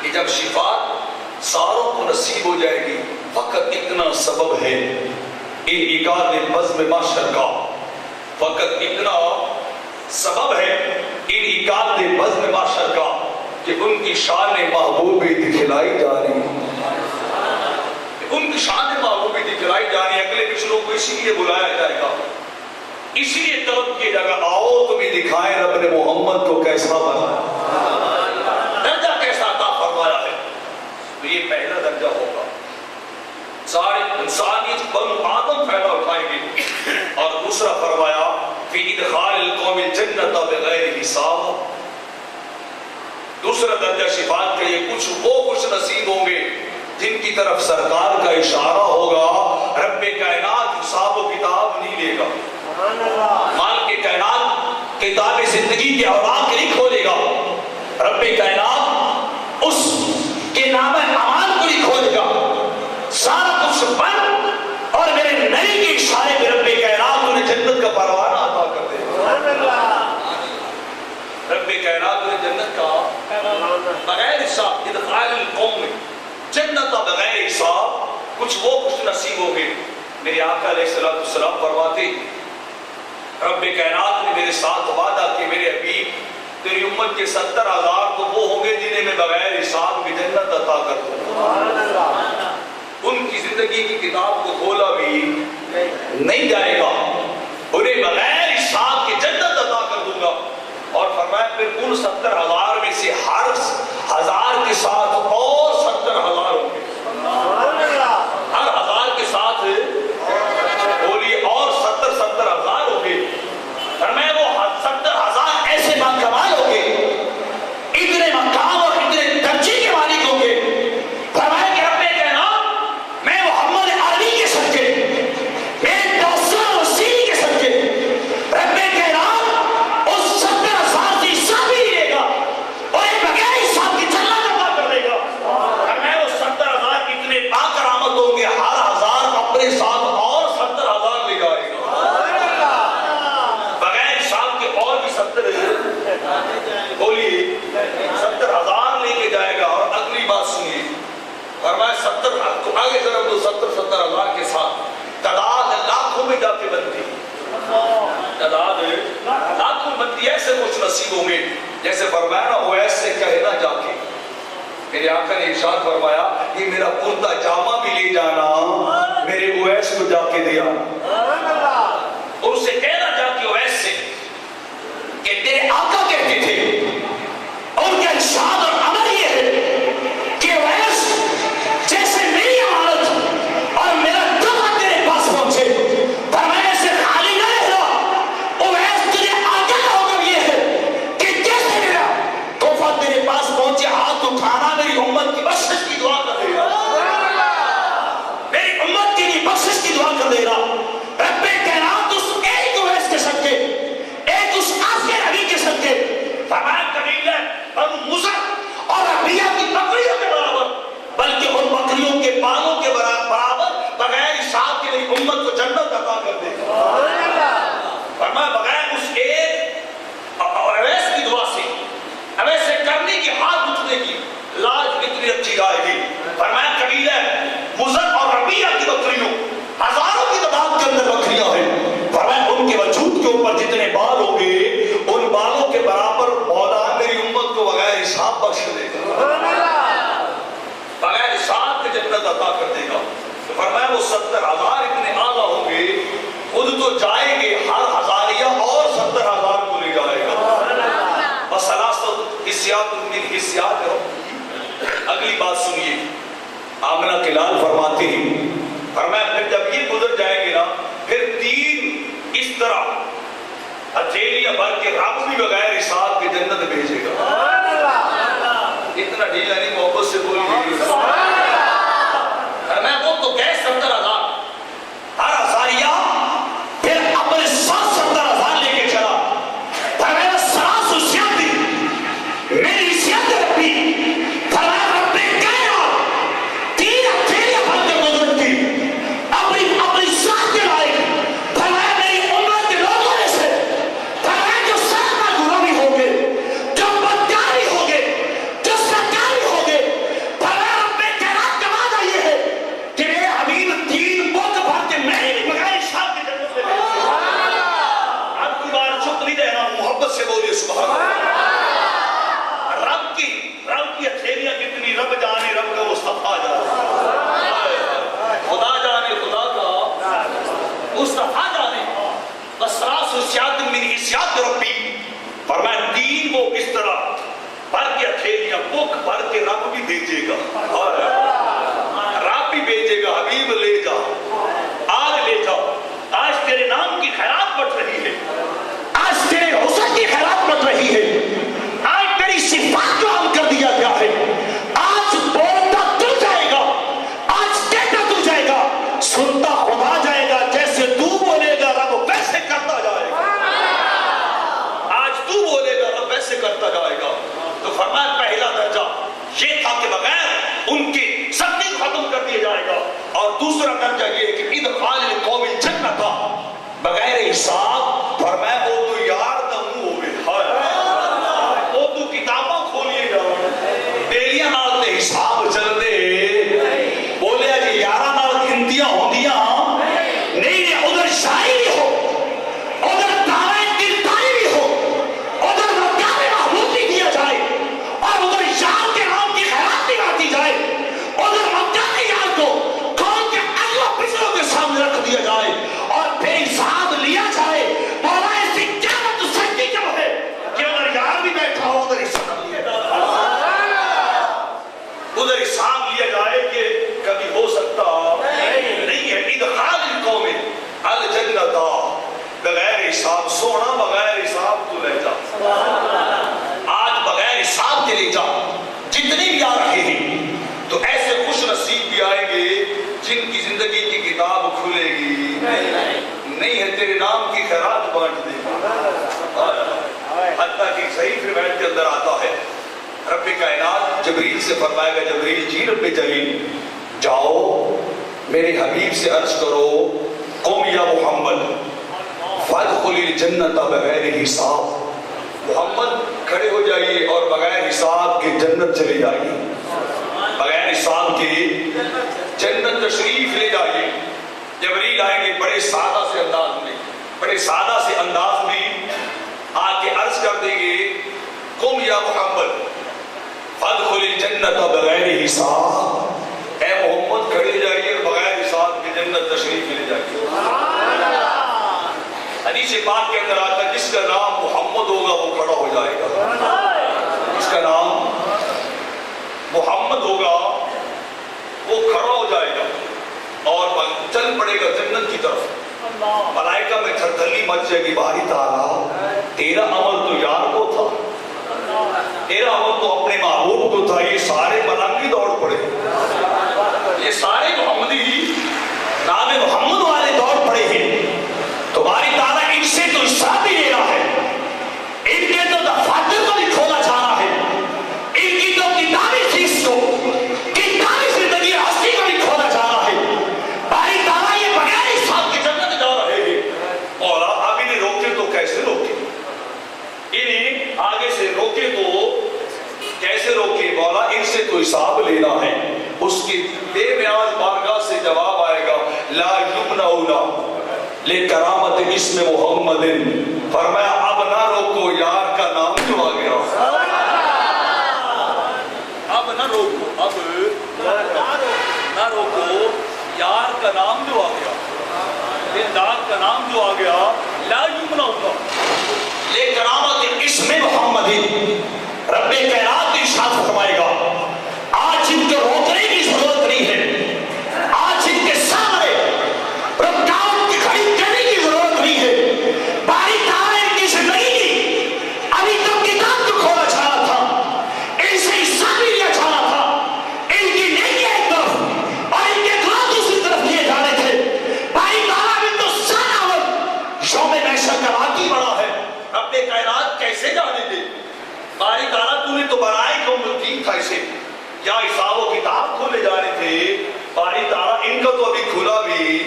کہ جب شفاعت ساروں کو نصیب ہو جائے گی, فقط اتنا سبب ہے انعقاد بزم محشر کا, فقط اتنا سبب ہے انعقاد بزم محشر کا کہ ان کی شان محبوبی دکھلائی جا رہی ہے, ان کی شان محبوبی دکھلائی جا رہی ہے. اگلے پچھلوں کو اسی لیے بلایا جائے گا, اسی لیے طلب کیا جائے گا, آؤ تمہیں دکھائیں رب نے محمد کو کیسا بنایا, درجہ کیسا عطا فرمایا ہے. تو یہ پہلا درجہ ہوگا. سارے انسانیت بنو آدم فائدہ اٹھائیں گے. اور دوسرا فرمایا فی ادخال القوم الجنت بغیر حساب. دوسرا درجہ شفاعت کا یہ, کچھ وہ خوش نصیب ہوں گے جن کی طرف سرکار کا اشارہ ہوگا. رب کائنات حساب و کتاب نہیں لے گا, مال کے کائنات کتاب زندگی کے اوراق نہیں کھولے گا. رب کائنات اس کے نام اعمال کو نہیں کھولے گا. سارا کچھ بند اور میرے نبی کے اشارے پہ رب کائنات انہیں جنت کا پروانہ عطا کر دے گا. رب کائنات انہیں جنت کا بغیر حساب, ادخال القوم جنت بغیر حساب. کچھ وہ خوش نصیب ہوں گے. میرے آقا علیہ الصلوۃ والسلام فرماتے رب کائنات نے میرے ساتھ وعدہ کہ میرے حبیب تیری امت کے 70,000 تو وہ ہوں گے جنہیں میں بغیر حساب کی جنت عطا کر دوں گا. ان کی زندگی کی کتاب کو کھولا بھی نہیں جائے گا, انہیں بغیر حساب کی جنت عطا کر دوں گا. اور فرمایا پھر ان 70,000 میں سے ہر 1,000 کے ساتھ اور 70,000 ہوں گے. ہر 1,000 کے ساتھ بولیے اور 70,000 ہوں گے. فرمایا وہ 70,000 ایسے باکمال ہوں گے, اتنے مقام اور اتنے درجے کے مالک ہوں گے. فرمایا کہ رب کائنات میں محمد علی کے صدقے, میرے توسل وسیع کے صدقے, رب کائنات اس 70,000 سے حصہ بھی لے گا اور ایک بغیر حساب کی جنت عطا کر دے گا. فرمایا وہ 70,000 اتنے باکرامت ہوں گے, ہر 1,000 اپنے ساتھ اور 70,000 لے جائے گا. بغیر حساب کے اور بھی 70 بولیے 70,000 لے کے جائے گا. اور اگلی بات سنیے, فرمایا 70 تو آگے طرف تو 70,000 کے ساتھ تعداد لاکھوں میں جا کے بنتی, تعداد لاکھوں بنتی. ایسے کچھ نصیب ہوں گے جیسے فرمایا نا وہ ایسے کہنا جا کے, میرے آقا نے ارشاد فرمایا یہ میرا کرتا جامہ بھی لے جانا, میرے اویس کو جا کے دیا, اور اسے کہنا جا کے اویس سے کہ تیرے آقا کہتے تھے, اور کیا ارشاد اور عمل یہ ہے کہ اویس جیسے میری امانت اور میرا تحفہ تیرے پاس پہنچے, فرمایا سے خالی نہ رہا. اویس تجھے آگے کا حکم یہ ہے کہ جیسے میرا تحفہ تیرے پاس پہنچے ہاتھ اٹھانا, میری امت کی بخشش کی دعا کر دے گا, میری امت کے لیے بخشش کی دعا کر دے گا. رب کائنات اس ایک اویس کے صدقے, ایک اس آخر نبی کے صدقے, فرمایا قبیلہ بنو مزر اور ربیہ کی بکریوں کے برابر, بلکہ ان بکریوں کے بالوں کے برابر بغیر حساب کے لیے امت کو جنت عطا کر دے گا. فرمایا بغیر اس ایک اویس کی دعا سے, اویس سے کرنے کی ہاتھ اٹھنے کی لاج کتنی اچھی جائے گی. فرمایا قبیلہ مزر اور ربیہ کی بکریوں, ہزاروں کی تعداد کے اندر بکریاں ہیں. فرمایا ان کے وجود کے اوپر جتنے بال ہوں گے ان بالوں کے برابر مولا میری امت کو بغیر حساب بخش دے گا, بغیر حساب کے جنت عطا کر دے گا. تو فرمایا وہ 70,000 اتنے اعلیٰ ہوں گے, خود تو گزر جائیں گے نا پھر تین اس طرح ہتھیلیاں بھر کے رب بھی بغیر حساب کے جنت بھیجے گا. اتنا ڈھیلا نہیں, محبت سے بولیے. میں وہ تو گئے 70,000 ہر ہزاریہ پھر اپنے ساتھ 70,000 لے کے چلا. فرمایا سراس اسیادی میری سیادت ربی. فرمایا رب کائنات تین ہتھیلیاں بھر کے گزر کی اپنی ساتھ کے لائے. فرمایا میری امت کے لوگوں میں سے فرمایا جو سرما غلامی ہو گئے, جو بدکاری ہو گئے, جو سرکاری ہو گئے. فرمایا رب کائنات کا وعدہ یہ ہے کہ میرے حبیب تین بوت بھر کے میں بھی بغیر حساب کے جنت میں بھیجے گا. اب کوئی بار چپ نہیں رہنا, محبت سے بولیے سبحان اللہ. رب کی ہتھیلیاں کتنی, رب جانے رب کا مصطفیٰ جانے, خدا جانے خدا کا مصطفیٰ جانے. بسراس سیاد من حسیات ربی. فرمایا تین وہ اس طرح بھر کے ہتھیلیاں بک بھر کے رب بھی بھیجے گا, اور رب بھی بھیجے گا. حبیب لے جا, آگ لے جا. آج تیرے نام کی خیرات بٹ رہی ہے, آج تیرے حسن کی خیرات بٹ رہی ہے, آج تیری صفات کو عام کر دیا گیا ہے. آج بولتا تو جائے گا, آج کہتا تو جائے گا, سنتا خدا جائے گا. جیسے تو بولے گا رب ویسے کرتا جائے گا. آج تو بولے گا رب ویسے کرتا جائے گا. تو فرمایا پہلا درجہ یہ تھا کہ بغیر ان کی سختی ختم کر دیا جائے گا, اور دوسرا درجہ یہ ہے کہ ادخال القوم الجنت تھا بغیر حساب. فرمایا وہ تو یار نہ منہ ہوئے, وہ تو کتاباں کھولیے جاؤ, بیلیاں نال تے حساب چل دے. بولے جی یارہ نال گنتیاں ہوندیاں نہیں, ادھر شاعری ہو, ادھر دعوے دلداری بھی ہو, ادھر مقام محمود بھی دیا جائے, اور ادھر یار کے نام کی خیرات بھی باتی جائے, ادھر مقام یار کو قوم کے اگلوں پچھلوں کے سامنے رکھ دیا جائے, اور پھر حساب لیا جائے. مولا ایسی کیا بات سچی کیوں ہے کہ اگر یار بھی بیٹھا ہو ادھر حساب لیا جائے, ادھر حساب لیا جائے کہ کبھی ہو سکتا نہیں ہے. ادخال القوم الجنت بغیر حساب. سونا بغیر حساب تو لے جا, آج بغیر حساب کے لے جا. جتنے بھی آ رہے ہیں تو ایسے خوش نصیب بھی آئیں گے جن کی زندگی کی کتاب کھلے گی نہیں ہے, تیرے نام کی خیرات بانٹ دے گا. حتیٰ کہ صحیح روایت کے اندر آتا ہے رب کائنات جبریل سے فرمائے گا, جبریل جی رب جلیل جاؤ میرے حبیب سے عرض کرو, قم یا محمد فادخل الجنت بغیر حساب. محمد کھڑے ہو جائیے اور بغیر حساب کے جنت چلے جائیے, بغیر حساب کے جنت تشریف لے جائیے. جبریل آئیں گے بڑے سادہ سے انداز میں, بڑے سادہ سے انداز میں آ کے عرض کر دیں گے, قم یا محمد فادخل الجنت بغیر حساب. اے محمد کھڑے ہو جائیے اور بغیر حساب کے جنت تشریف لے جائیے. حدیث پاک کے اندر آتا ہے جس کا نام محمد ہوگا وہ کھڑا ہو جائے گا, جس کا نام محمد ہوگا وہ کھڑا ہو جائے گا اور چل پڑے گا جنت کی طرف. ملائکہ میں تھرتھلی مچ جائے گی, باری تعالیٰ تیرا عمل تو یار کو تھا, تیرا عمل تو اپنے محبوب کو تھا, یہ سارے ملائکے دوڑ پڑے, یہ سارے محمدی نام محمد والے دوڑ پڑے ہیں. تو باری تعالیٰ ان سے تو حساب بھی لینا ہے, ان کے تو دفاتر کو بھی کھولا جانا ہے, ان کی تو کتابی چیز کو کتابی زندگی ہستی کو بھی کھولا جانا ہے. باری تعالیٰ یہ بغیر حساب کے جنت جا رہے ہیں. اور اب انہیں روکے تو کیسے روکے, انہیں آگے سے روکے تو کیسے روکے. مولا ان سے تو حساب لینا ہے. اس کی بے نیاز بارگاہ سے جواب آئے گا, لا یمنعون لکرامت اسم محمد. فرمایا اب نہ روکو, یار کا نام جو آ گیا, اب نہ روکو, اب نہ روکو, یار کا نام جو آ گیا, دلدار کا نام جو آ گیا. لا یمنعون لکرامت اسم محمد. رب کائنات ارشاد فرمائے گا آج ان کو روکنے کی ضرورت نہیں ہے, آج ان کے سامنے رب
کیا حساب و کتاب کھولے جا رہے تھے؟ باری تعالیٰ ان کا تو ابھی کھلا بھی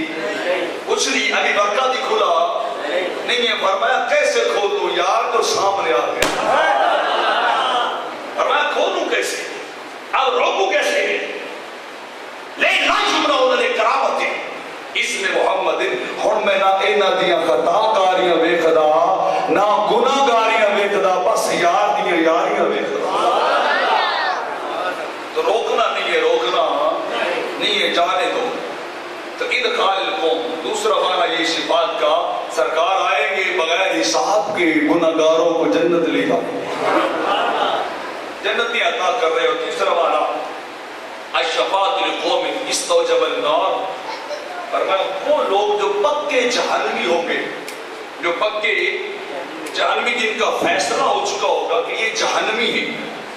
کچھ نہیں، ابھی برکہ بھی کھلا نہیں ہے۔ فرمایا کیسے کھولوں یار، تو سامنے آ گیا۔ فرمایا کھولوں کیسے، اب روکوں کیسے؟ لے لا جمرہ لے کرامت اس میں محمد ہن میں نہ اینا دیاں خطا کاریاں ویکھدا نہ گناہ گاریاں ویکھدا، بس یار دیاں یاریاں ویکھدا۔ تو روکنا نہیں ہے، روکنا نہیں ہے، جانے دو۔ تو ادخال القوم، دوسرا معنی یہ صفات کا، سرکار آئیں گے بغیر حساب کے گناہگاروں کو جنت لے جائیں، جنت عطا کر رہے ہو۔ تیسرا معنی الشفاعۃ للقوم استوجب النار، فرمایا وہ لوگ جو پکے جہنمی ہوں گے، جو پکے جہنمی جن کا فیصلہ ہو چکا ہوگا کہ یہ جہنمی ہے،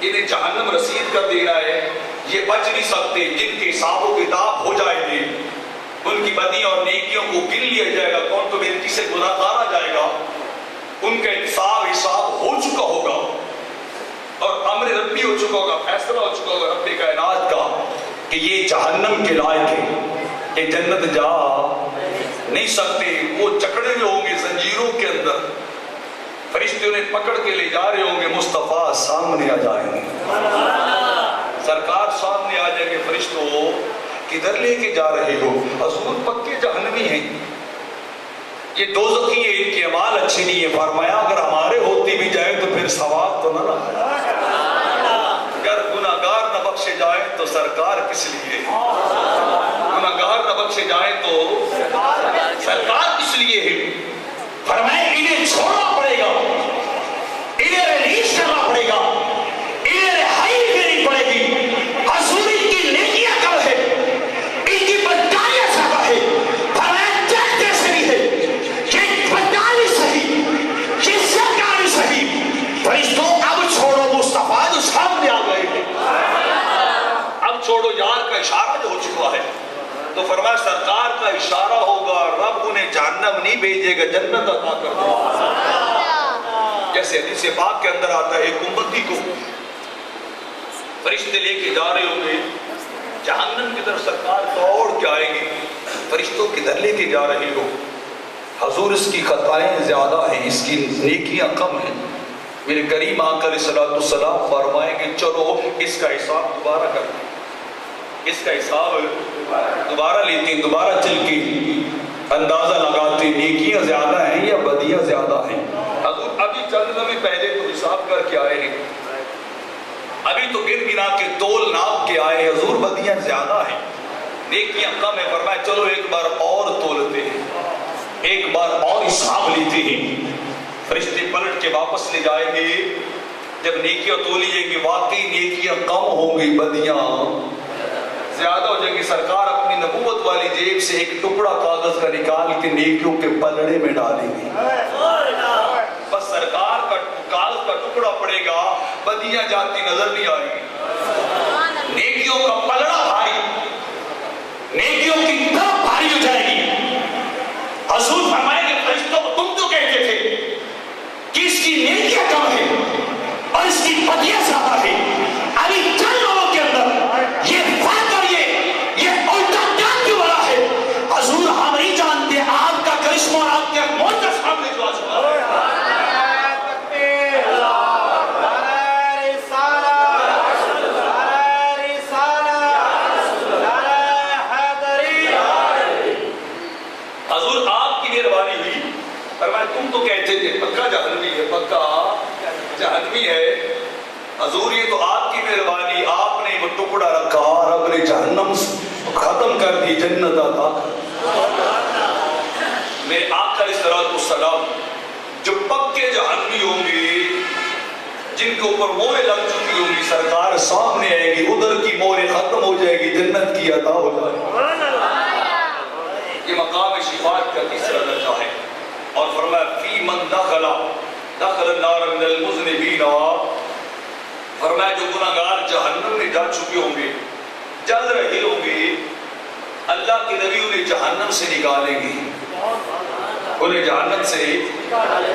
انہیں جہنم رسید کر دینا ہے، یہ بچ نہیں سکتے، جن کے حساب و کتاب ہو جائیں گے، ان کی بدیاں اور نیکیوں کو گن لیا جائے گا، کون تو بینتی سے گناہ کارا جائے گا، ان کا حساب ہو چکا ہوگا اور امر ربی ہو چکا ہوگا، فیصلہ ہو چکا ہوگا رب کائنات کا کہ یہ جہنم کے لائق ہے، یہ جنت جا نہیں سکتے۔ وہ جکڑے ہوئے ہوں گے زنجیروں کے اندر، فرشتے انہیں پکڑ کے لے جا رہے ہوں گے، مصطفیٰ سامنے آ جائیں گے، سرکار سامنے آ جائیں گے، فرشتوں کدھر لے کے جا رہے ہو؟ حضور پکے جہنمی ہیں، یہ دوزخی ہے، ان کے اعمال اچھے نہیں ہے۔ فرمایا اگر ہمارے ہوتی بھی جائے تو پھر ثواب تو نہ لگا، اگر گناہگار نہ بخشے جائے تو سرکار کس لیے، گناہگار نہ بخشے جائے تو سرکار کس لیے ہے؟ فرمایا انہیں چھوڑنا پڑے گا، انہیں ریلیز کرنا پڑے گا، انہیں رہائی دینی پڑے گی۔ حضور ان کی نیکیاں کم ہے، ان کی بدکاریاں زیادہ ہے، فرمایا جاتے سے نہیں ہے، یہ بدکاری صحیح، یہ سرکاری صحیح، فرشتوں اب چھوڑو، مصطفیٰ جو سامنے آ گئے ہیں، اب چھوڑو، یار کا اشارہ جو ہو چکا ہے۔ تو فرمایا سرکار کا اشارہ ہوگا، رب انہیں جہنم نہیں بھیجے گا، جنت عطا کر دے گا۔ جیسے حدیث پاک کے اندر آتا ہے، ایک امتی کو فرشتے لے کے جا رہے ہوں گے جہنم کی طرف، سرکار دوڑ کے آئیں گے، فرشتوں کدھر لے کے جا رہے ہو؟ حضور اس کی خطائیں زیادہ ہیں، اس کی نیکیاں کم ہیں۔ میرے کریم آقا علیہ الصلوۃ والسلام فرمائیں گے چلو اس کا حساب دوبارہ کرتے ہیں، اس کا حساب دوبارہ لیتے ہیں، دوبارہ چل کے اندازہ لگاتے ہیں نیکیاں زیادہ ہیں یا بدیاں زیادہ ہیں۔ حضور ابھی چند لمحے پہلے تو حساب کر کے آئے ہیں، ابھی تو گر گنا کے تول ناپ کے آئے ہیں، حضور بدیاں زیادہ ہیں نیکیاں کم ہیں۔ فرمایا چلو ایک بار اور تولتے ہیں، ایک بار اور حساب لیتے ہیں۔ فرشتے پلٹ کے واپس لے جائیں گے، جب نیکیاں تولی جائیں گی واقعی نیکیاں کم ہوں گی، بدیاں زیادہ ہو جائیں گی۔ سرکار اپنی نبوت والی جیب سے ایک ٹکڑا کاغذ کا نکال کے نیکیوں کے پلڑے میں ڈالیں گے، بس سرکار کا کاغذ کا ٹکڑا پڑے گا، بدیاں جاتی نظر نہیں آئیں گی، نیکیوں کا پلڑا بھاری، نیکیوں کی طرف بھاری ہو جائے گی۔ حضور فرمائیں گے فرشتوں کو تم تو کہتے تھے کہ اس کی نیکیاں کم ہے اور اس کی بدیاں زیادہ ہے، ابھی چند لوگوں کے اندر یہ فرق اور یہ الٹا کام کیوں بڑا ہے؟ حضور ہم نہیں جانتے، آپ کا کرشمہ اور آپ کے معجزہ سامنے جو آ چکا ہے۔ حضور آپ کی مہربانی ہوئی، فرمایا تم تو کہتے تھے پکا جہنمی ہے، پکا جہنمی ہے، حضور یہ تو آپ کی مہربانی، آپ نے وہ ٹکڑا رکھا، رب نے جہنم ختم کر دی، جنت عطا کر۔ میرے آقا علیہ الصلوۃ والسلام جو پکے جہنمی ہوں گے، جن کے اوپر مورے لگ چکی ہوں گی، سرکار سامنے آئے گی، ادھر کی مورے ختم ہو جائے گی، جنت کی عطا ہو جائے گی۔ یہ مقام شفاعت کا تیسرا درجہ ہے۔ اور فرمایا فی من دخل النار من المذنبین، فرمایا جو گناہگار جہنم میں جا چکے ہوں گے، جل رہے ہوں گے، اللہ کے نبی انہیں جہنم سے نکالیں گے، انہیں جہنم سے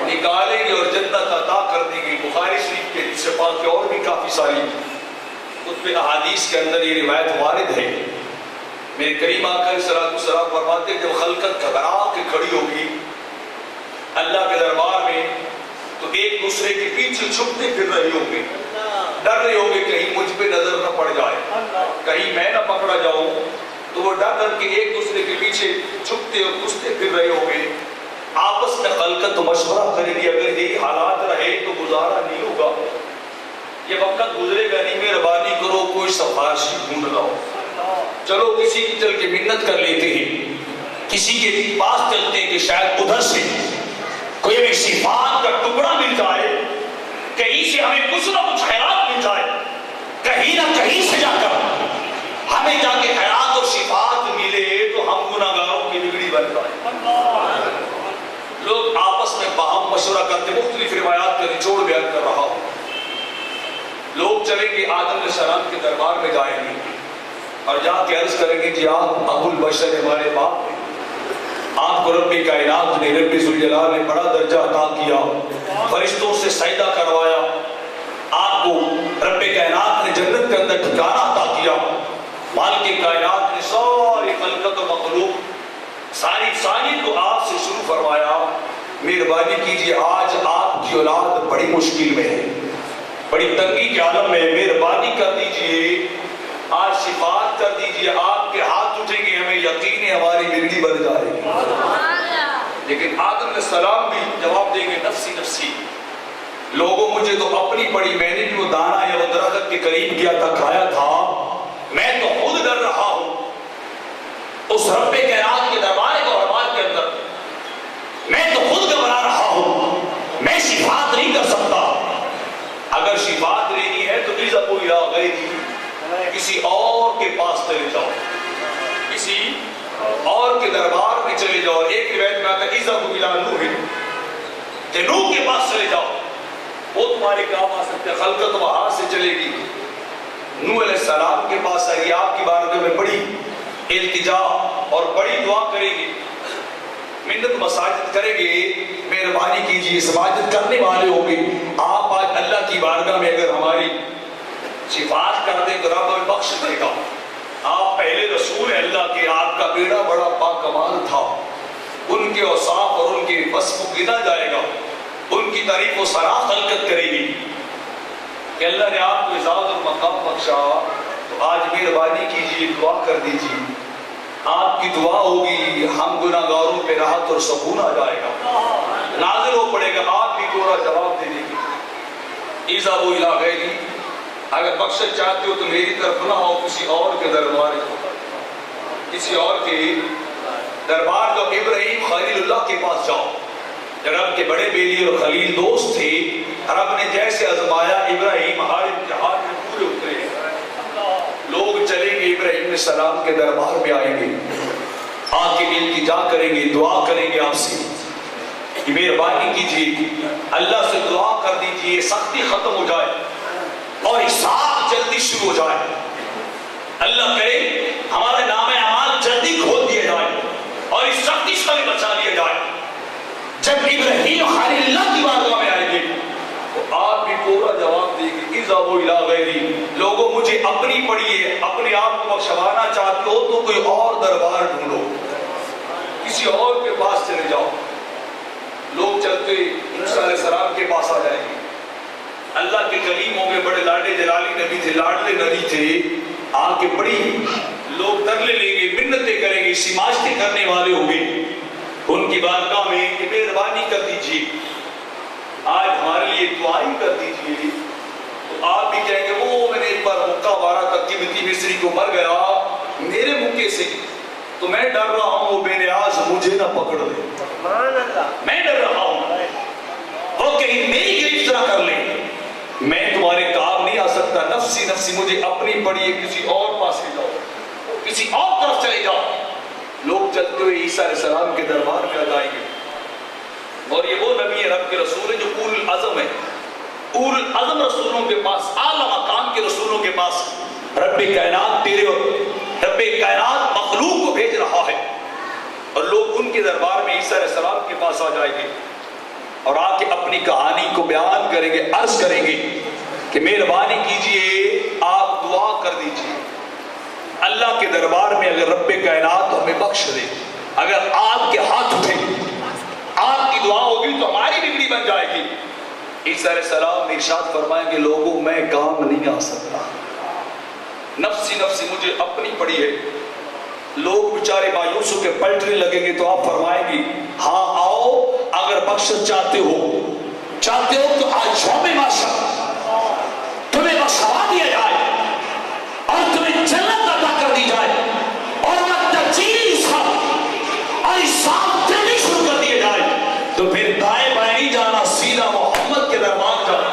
نکالیں گے اور جنت عطا کر دیں گے۔ بخاری شریف کے حدیث پاک کے اور بھی کافی ساری کتب احادیث کے اندر یہ روایت وارد ہے، میرے کریم آقا علیہ الصلوۃ والسلام فرماتے ہیں جب خلقت گھبرا کے کھڑی ہوگی اللہ کے دربار میں تو ایک دوسرے کے پیچھے چھپتے پھر رہے ہوں گے، ڈر رہے ہوں گے کہیں مجھ پہ نظر نہ پڑ جائے، کہیں میں نہ پکڑا جاؤں، تو وہ ڈر کر کے ایک دوسرے کے پیچھے چھپتے اور گھستے پھر رہے ہوں گے۔ آپس میں خلقت مشورہ کرے گی اگر یہی حالات رہے تو گزارا نہیں ہوگا، یہ وقت گزرے گا نہیں، مہربانی کرو کوئی سفارشی ڈھونڈ لاؤ، چلو کسی کی چل کے منت کر لیتے ہیں، کسی کے پاس چلتے ہیں کہ شاید ادھر سے کوئی ہمیں صفات کا ٹکڑا مل جائے، کہیں سے ہمیں کچھ نہ کچھ خیرات مل جائے، کہیں نہ کہیں سے جا کر ہمیں جا کے خیرات اور صفات ملے تو ہم گناہگاروں کی بگڑی بن جائے۔ لوگ آپس میں باہم مشورہ کرتے، مختلف روایات کا نچوڑ بیان کر رہا ہوں۔ لوگ چلیں گے آدم علیہ السلام کے دربار میں جائیں گے اور جا کے عرض کریں گے جی آپ ابو البشر ہمارے باپ ہیں، آپ کو رب کائنات نے رب ذوالجلال نے بڑا درجہ عطا کیا، فرشتوں سے سجدہ کروایا، آپ کو رب کائنات نے جنت کے اندر ٹھکانہ عطا کیا، مالک کائنات نے ساری خلقت و مخلوق ساری انسانیت کو آپ سے شروع فرمایا، مہربانی کیجیے آج آپ کی اولاد بڑی مشکل میں ہے، بڑی تنگی کے عالم میں، مہربانی کر دیجئے آج شفاعت کر دیجئے، آپ کے ہاتھ اٹھیں گے ہمیں یقین ہے ہماری بگڑی بن جائے گی۔ لیکن آدم علیہ السلام بھی جواب دیں گے نفسی نفسی، لوگوں مجھے تو اپنی پڑی، میں نے بھی وہ دانا یا وہ درخت کے قریب کیا تھا کھایا تھا، میں تو خود ڈر رہا ہوں اس رب کائنات کے دربار کے حرمات کے اندر، میں تو خود گھبرا رہا ہوں، میں شفاعت نہیں کر سکتا، اگر شفاعت لینی ہے تو اذهبوا الى غیری، کسی اور کے پاس چلے جاؤ، کسی اور کے دربار میں چلے جاؤ۔ ایک روایت میں آتا ہے اذهبوا الى نوح، کہ نوح کے پاس چلے جاؤ، وہ تمہارے کام آ سکتے ہیں، خلقت وہاں سے چلے گی، نوح علیہ السلام کے پاس آئے گی، آپ کی بارگاہ میں بڑی التجا اور بڑی دعا کرے گی، منت مساجد کرے گے، مہربانی کیجیے سماجت کرنے والے ہوں گے، آپ آج اللہ کی بارگاہ میں اگر ہماری شفاعت کر دیں تو رب ہمیں بخش دے گا، آپ پہلے رسول ہیں اللہ کے، آپ کا بیڑا بڑا پاکمال تھا، ان کے اوصاف اور ان کے وصف کو گنا جائے گا، ان کی تعریف و ثنا خلقت کرے گی کہ اللہ نے آپ کو اعزاز اور مقام بخشا، تو آج مہربانی کیجیے دعا کر دیجیے، آپ کی دعا ہوگی، ہم گناہ گاروں پہ راحت اور سکون آ جائے گا، نازل ہو پڑے گا، آپ بھی پورا جواب دے دیں گے اذهبوا الى غیری، اگر بخشش چاہتے ہو تو میری طرف نہ ہو، کسی اور کے دربار کسی اور کے دربار جاؤ، ابراہیم خلیل اللہ کے پاس جاؤ، رب کے بڑے بیلی اور خلیل دوست تھے، رب نے جیسے آزمایا ابراہیم ہر امتحان میں پورے اترے، لوگ چلیں گے ابراہیم علیہ السلام کے دربار میں آئیں گے، آ کے التجا کریں گے، دعا کریں گے آپ سے کہ مہربانی کیجیے اللہ سے دعا کر دیجیے سختی ختم ہو جائے اور حساب جلدی شروع ہو جائے، اللہ کرے ہمارے نام اعمال جلدی کھول دیے جائے اور اس سختی سے بھی بچا لیا جائے۔ جب ابراہیم خلیل اللہ کی بارگاہ میں آئیں گے تو آپ بھی پورا جواب دیں گے اذهبوا الى غیری، لوگوں مجھے اپنی پڑھیے، اپنے آپ کو بخشوانا چاہتے ہو تو کوئی اور دربار ڈھونڈو، کسی اور کے پاس چلے جاؤ، لوگ چلتے موسیٰ علیہ السلام کے پاس آ جائیں گے، اللہ کے کلیم ہوں گے، بڑے لاڈے جلالی نبی تھے، لاڈلے نبی تھے، آ کے بڑی لوگ ترلے لیں گے، منتیں کریں گے، سماجتیں کرنے والے ہوں گے ان کی بارگاہ میں کہ مہربانی کر دیجیے آج ہمارے لیے دعائی کر دیجیے، تو آپ بھی کہیں گے وہ میں نے ایک بار مکہ مارا تھا، قیمتی مصری کو مر گیا میرے مکے سے، تو میں ڈر رہا ہوں وہ بے نیاز مجھے نہ پکڑ لے، میں ڈر رہا ہوں وہ کہیں میری گرفت نہ کر لے، میں تمہارے کام نہیں آ سکتا، نفسی نفسی مجھے اپنی پڑھیے، کسی اور پاس لے جاؤ، کسی اور طرف چلے جاؤ۔ لوگ چلتے ہوئے عیسیٰ علیہ السلام کے دربار میں جائیں گے، اور یہ وہ نبی ہے رب کے رسول ہے جو اول العزم ہے، اول العزم رسولوں کے پاس، اعلیٰ مقام کے رسولوں کے پاس رب کائنات رب کائنات مخلوق کو بھیج رہا ہے، اور لوگ ان کے دربار میں عیسیٰ علیہ السلام کے پاس آ جائیں گے اور آ کے اپنی کہانی کو بیان کریں گے، عرض کریں گے کہ مہربانی کیجئے آپ دعا کر دیجیے اللہ کے دربار میں، اگر رب کائنات ہمیں بخش دے، اگر آپ کے ہاتھ اٹھے، آپ کی دعا ہوگی تو ہماری بگڑی بن جائے گی۔ عیسیٰ علیہ السلام نے ارشاد فرمائیں کہ لوگوں میں کام نہیں آ سکتا، نفسی نفسی مجھے اپنی پڑی ہے۔ لوگ بیچارے مایوس ہو کے پلٹنے لگیں گے تو آپ فرمائیں گی ہاں آؤ، اگر بخشش چاہتے ہو تو آج یوم محشر تمہیں بخشوا دیا جائے اور تمہیں جنت عطا کر دی جائے اور اور حساب دینے شروع کر دیے جائے، تو پھر دائیں بائیں نہیں جانا، سیدھا محمد کے دربار جانا۔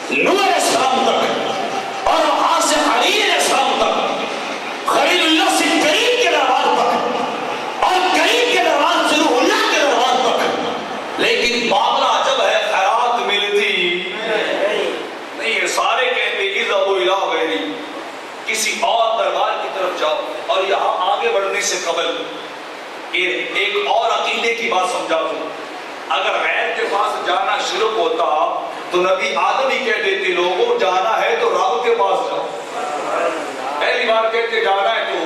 نوح علیہ السلام تک اور وہاں سے خلیل علیہ السلام تک، خلیل اللہ سے کریم کے دربار تک اور کریم کے دربار سے روح اللہ کے دربار تک، لیکن معاملہ عجب ہے، خیرات ملتی نہیں۔ سارے کہتے اذهبوا الى غیری، کسی اور دربار کی طرف جاؤ۔ اور یہاں آگے بڑھنے سے قبل ایک اور عقیدے کی بات سمجھا دوں۔ اگر غیر کے پاس جانا شرک ہوتا تو نبی آدم ہی کہہ دیتے لوگوں جانا ہے تو رب کے پاس جاؤ۔ پہلی بار کہتے جانا ہے تو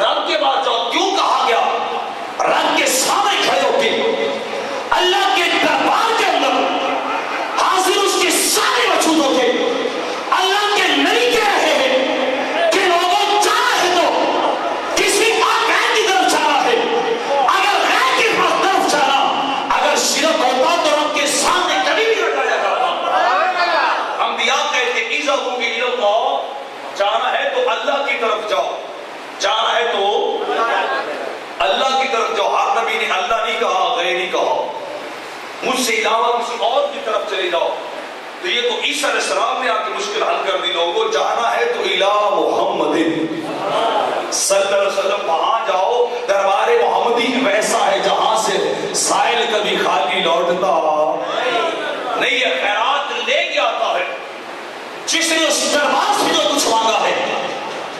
رب کے پاس جاؤ۔ کیوں کہا گیا؟ رب کے سامنے کھڑے ہو کے اللہ کے دربار کے اندر حاضر اس کے سارے وجود ہوتے اللہ کے نبی کہہ رہے ہیں کہ لوگوں جانا ہے تو کسی اور غیر کی طرف جانا ہے۔ اگر غیر کی طرف جانا اگر شرک ہوتا تو رب کے سامنے کبھی بھی رکھایا جاتا۔ انبیاء کہتے اذهبوا الى اللہ، جانا ہے تو اللہ کی طرف جاؤ، جانا ہے تو اللہ کی طرف جاؤ۔ ہر نبی نے اللہ نہیں کہا، غیر نہیں کہا، مجھ سے علاوہ کسی اور کی طرف چلے جاؤ۔ تو یہ تو عیسیٰ علیہ السلام نے آپ کی مشکل حل کر دی، لوگوں جانا ہے تو الہ محمد صلی اللہ علیہ وسلم، وہاں جاؤ۔ دربار محمدی ویسا ہے جہاں سے سائل کبھی خالی لوٹتا نہیں ہے، خیرات لے کے آتا ہے۔ جس نے اس دربار سے جو کچھ مانگا ہے،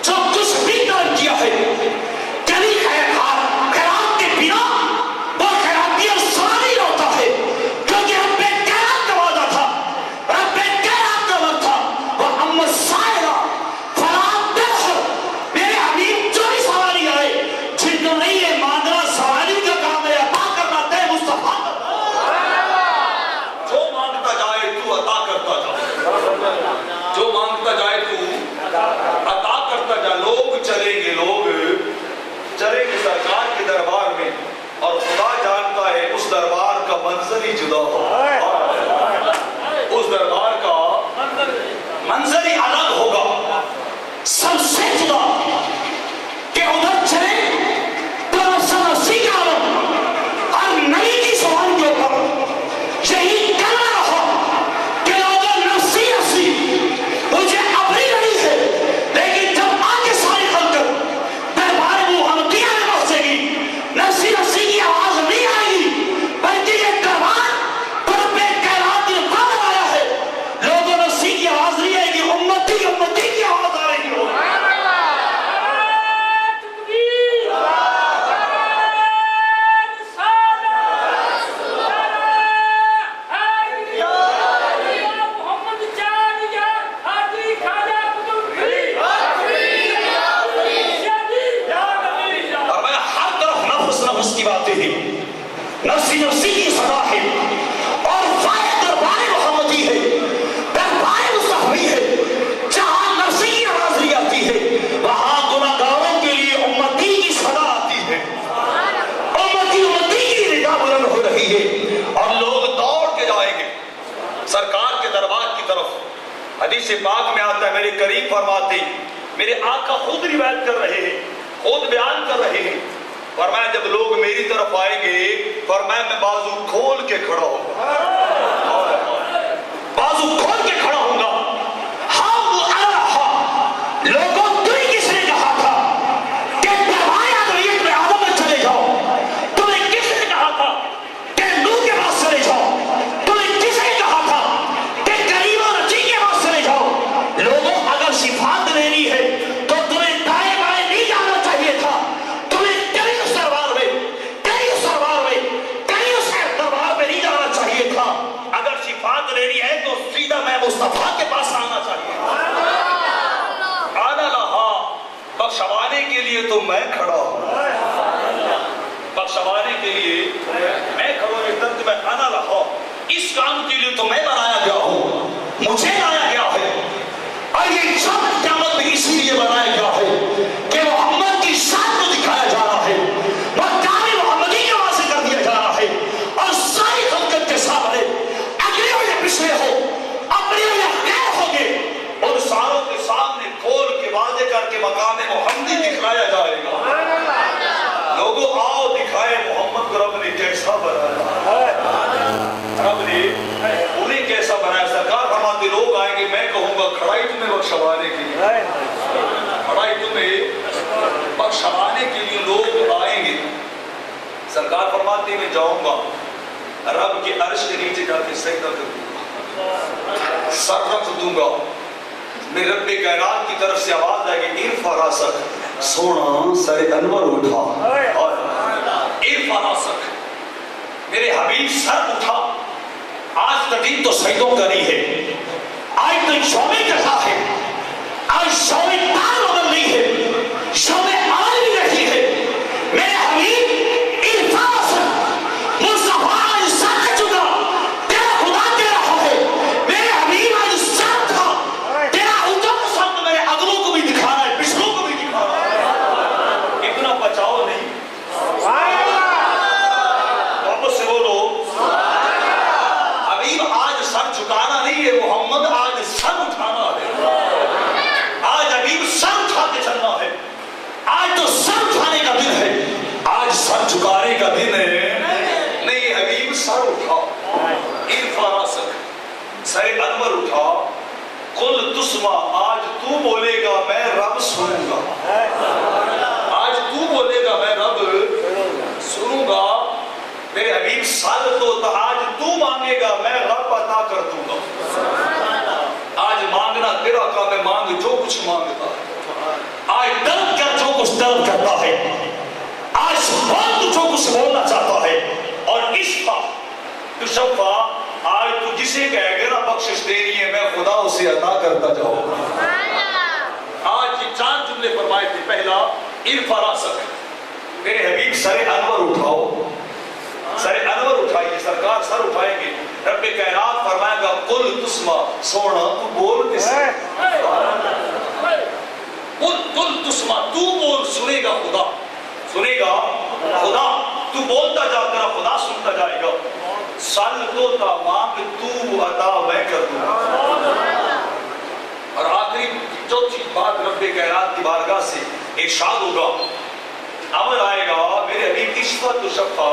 جو کچھ بھی کام کیا ہے، کبھی خیرات کے بنا وہ خیراتی اور سواری ہوتا ہے، کیونکہ رب کائنات کا وعدہ تھا، رب کائنات کا وعدہ تھا، وہ اما سائلہ فلا تنہر، میرے حبیب جو بھی سواری آئے، جن کو نہیں ہے مانگنا سواری کا کام ہے، عطا کرنا تے مصطفیٰ جو مانگتا جائے تو عطا کرتا جا، جو مانگتا جائے تو عطا کرتا جا۔ لوگ چلیں گے سرکار کے دربار میں، اور خدا جانتا ہے اس دربار کا منظر ہی جدا ہوگا، اس دربار کا منظر ہی الگ ہوگا، سب سے جدا۔ کہ ادھر چلے تو نفسی کا عالم اور نبی کی سوال کے اوپر یہی کہنا رہا کہ لوگوں نفسی نفسی مجھے اپنی نہیں ہے، لیکن جب آگے ساری خلقت دربار محمدیہ میں پہنچے گی، نفسی نفسی کی آواز نہیں آئے گی، بلکہ یہ دربار رب کائنات نے فرما آیا ہے، لوگوں نفسی کی آواز نہیں آئے گی، امتی امتی کی آواز آ رہی ہوگی۔ نفسی نفسی کی صدا ہے اور فائد دربار محمدی ہے، دربار مصطفی ہے، جہاں نفسی کی آواز نہیں آتی ہے وہاں گناہگاروں کے لیے امتی کی صدا آتی ہے، امتی کی ندا بلند ہو رہی ہے اور لوگ دوڑ کے جائیں گے سرکار کے دربار کی طرف۔ حدیث پاک میں آتا ہے، میرے قریب فرماتے، میرے آقا خود روایت کر رہے ہیں، خود بیان کر رہے ہیں، فرمایا جب لوگ میری طرف آئیں گے، فرمایا میں بازو کھول کے کھڑا ہوں گا، بازو کھول کے کھڑا ہوں گا۔ ہاں لوگوں تمہیں کس نے کہا تھا کہ لینی ہے تو سیدھا میں مصطفیٰ کے پاس آنا چاہیے. آنا لہا بخشوانے کے لیے تو میں کھڑا ہوں. بخشوانے کے لیے میں کھڑا ہوں. درد میں آنا لہا اس کام کے لیے تو میں بنایا گیا ہوں. مجھے لایا گیا ہے. اور یہ سب قیامت میں اسی لیے بنایا گیا ہے کہ محمد کی شان کو دکھایا جا رہا ہے. مکانی محمدی کے واسطے کر دیا جا رہا ہے. اور ساری خلقت کے سامنے اگلے ہو یا پچھلے ہو اپنے ہو یا غیر ہو گے ان ساروں کے سامنے کھول کے واضح کر کے مقام محمدی دکھلایا جائے گا. لوگوں آؤ دکھائے محمد کو رب نے کیسا بنایا. رب نے انہیں کیسا بنایا. سرکار فرماتے لوگ آئیں گے میں کہوں گا کھڑائی تمہیں بخشوانے کے لیے. کھڑائی تمہیں بخشوانے کے لیے لوگ آئیں گے. سرکار فرماتے میں جاؤں گا رب کے عرش کے نیچے جا کے سجدہ کر دوں گا. سر رکھ دوں گا. میرے رب کائنات کی طرف سے آواز آئے گی ارفع راسک سونا سر انور اٹھا. اور ارفع راسک میرے حبیب سر اٹھا. آج کا دن تو سجدوں کا نہیں ہے. آج تو شومے کا ہے. آج شومے تار بدل نہیں ہے. شومے عمل بھی رہی ہے. میرے حبیب ارفع راسک مصطفیٰ آج سر کر چکا. تیرا خدا دے رہا ہے. میرے حبیب آج سر تھا. تیرا اتر سب میرے اگلوں کو بھی دکھا رہا ہے پچھلوں کو بھی دکھا رہا ہے. اتنا بچاؤ نہیں. واپس سے بولو حبیب آج سر جھکانا نہیں ہے. محمد آج سر اٹھانا ہے. آج حبیب سر اٹھا کے چلنا ہے. آج تو سر اٹھانے کا دن ہے. آج سر جھکانے کا دن ہے نہیں. حبیب سر اٹھا. ارفع راسک سر انور اٹھا. قل تسمع آج تو بولے گا میں رب سنوں گا. آج تو بولے گا میں رب سنوں گا. میرے حبیب سال تو آج تو مانگے گا میں رب عطا کر دوں گا. آج مانگنا تیرا کام ہے. مانگ جو کچھ مانگتا ہے. آج طلب کر جو کچھ طلب کرتا ہے. آج بول تو جو کچھ بولنا چاہتا ہے. اور اشفا تو شفا آج تو جسے کہے گا نا بخشش دینی ہے میں خدا اسے عطا کرتا جاؤں گا. آج یہ چار جملے فرمائے تھے. پہلا ارفع راسک میرے حبیب سر انور اٹھاؤ. سر انور اٹھائیے. سرکار سر اٹھائیں گے. رب کائنات فرمائے گا قل تسمع سونا تو بول کسے. قل تسمع تو بول سنے گا خدا. سنے گا خدا. تو بولتا جا تیرا خدا سنتا جائے گا. سل تو تا مانگ تو عطا میں کر دوں گا. اور آخری چوتھی بات رب کائنات کی بارگاہ سے ارشاد ہوگا. امر آئے گا میرے حبیب اشفا تو شفا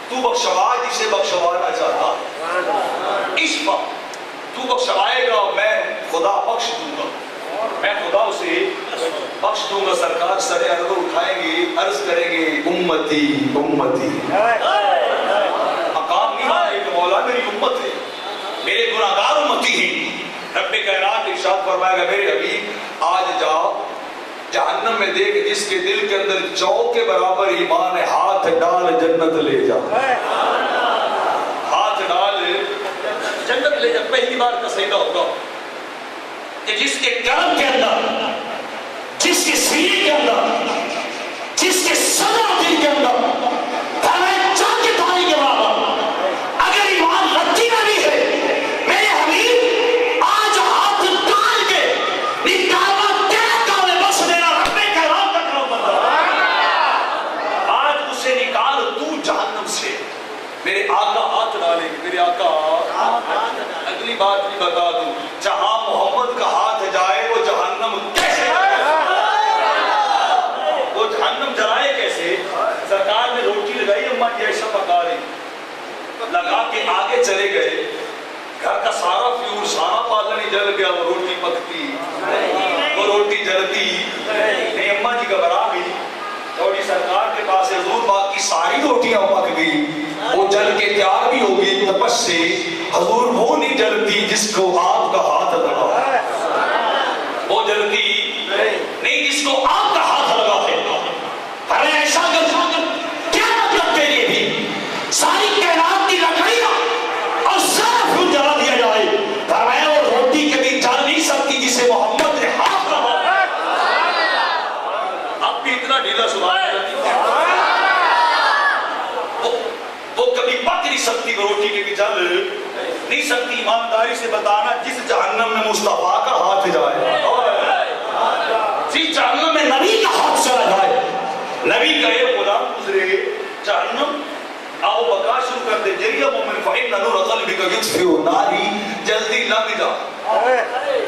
تو بخشوا جسے بخشوانا چاہتا. اشفا تو بخشوائے گا میں خدا بخش دوں گا. میں خدا اسے بخش دوں گا. سرکار سر انور اٹھائیں گے عرض کریں گے امتی امتی. مقام نہیں مانے کہ مولا میری امت ہے میرے گناہگار امتی ہیں. رب کائنات ارشاد فرمائے گا میرے حبیب آج جاؤ جہنم میں دیکھ جس کے دل کے اندر جو کے برابر ایمان ہے ہاتھ ڈال جنت لے جا. ہاتھ ڈال جنت لے جا. پہلی بار کا سجدہ ہوگا کہ جس کے قلب کے اندر جس کے سینے کے اندر جس کے صدر دل کے اندر چاند کے دانے کے برابر اگر ایمان رکھی نہ بھی ہے میرے حبیب آج ہاتھ ڈال کے نکالنا تیرا کام ہے. بس دینا رب کائنات کا کام بنتا. آج اسے نکال تو جہنم سے. میرے آقا ہاتھ ڈالیں گے. میرے آقا اگلی بات بھی بتا دوں جہاں محمد کا ہاتھ جائے وہ جہنم کیسے وہ جہنم جلائے کیسے. سرکار نے روٹی لگائی اماں کی ایسا پکا رہی لگا کے آگے چلے گئے. گھر کا سارا فیور سارا پالن ہی جل گیا. وہ روٹی پکتی وہ روٹی جلتی نہیں. اماں جی گھبرا گئی. تھوڑی سرکار کے پاس حضور باقی ساری روٹیاں پک گئی. وہ جل کے تیار بھی ہوگی تپس سے. حضور وہ نہیں جلتی جس کو آپ کا ہاتھ لگا. وہ جلتی نہیں جس کو آپ کا ہاتھ لگا ہے. ارے ایسا کیا مطلب کے لیے بھی ساری کائنات کی لکڑیاں اور سارا فیول جلا دیا جائے نہیں سکتی ایمانداری سے بتانا جس جہنم میں مصطفیٰ کا ہاتھ جائے، جس جہنم میں نبی کا ہاتھ چلا جائے، نبی کا یہ غلام گزرے جہنم، آؤ بکا شروع کر دے جریہ مومن فَإِنَّ نُورَ قَلْبِكَ يُطْفِئُ نَارِي، جلدی لنگ جا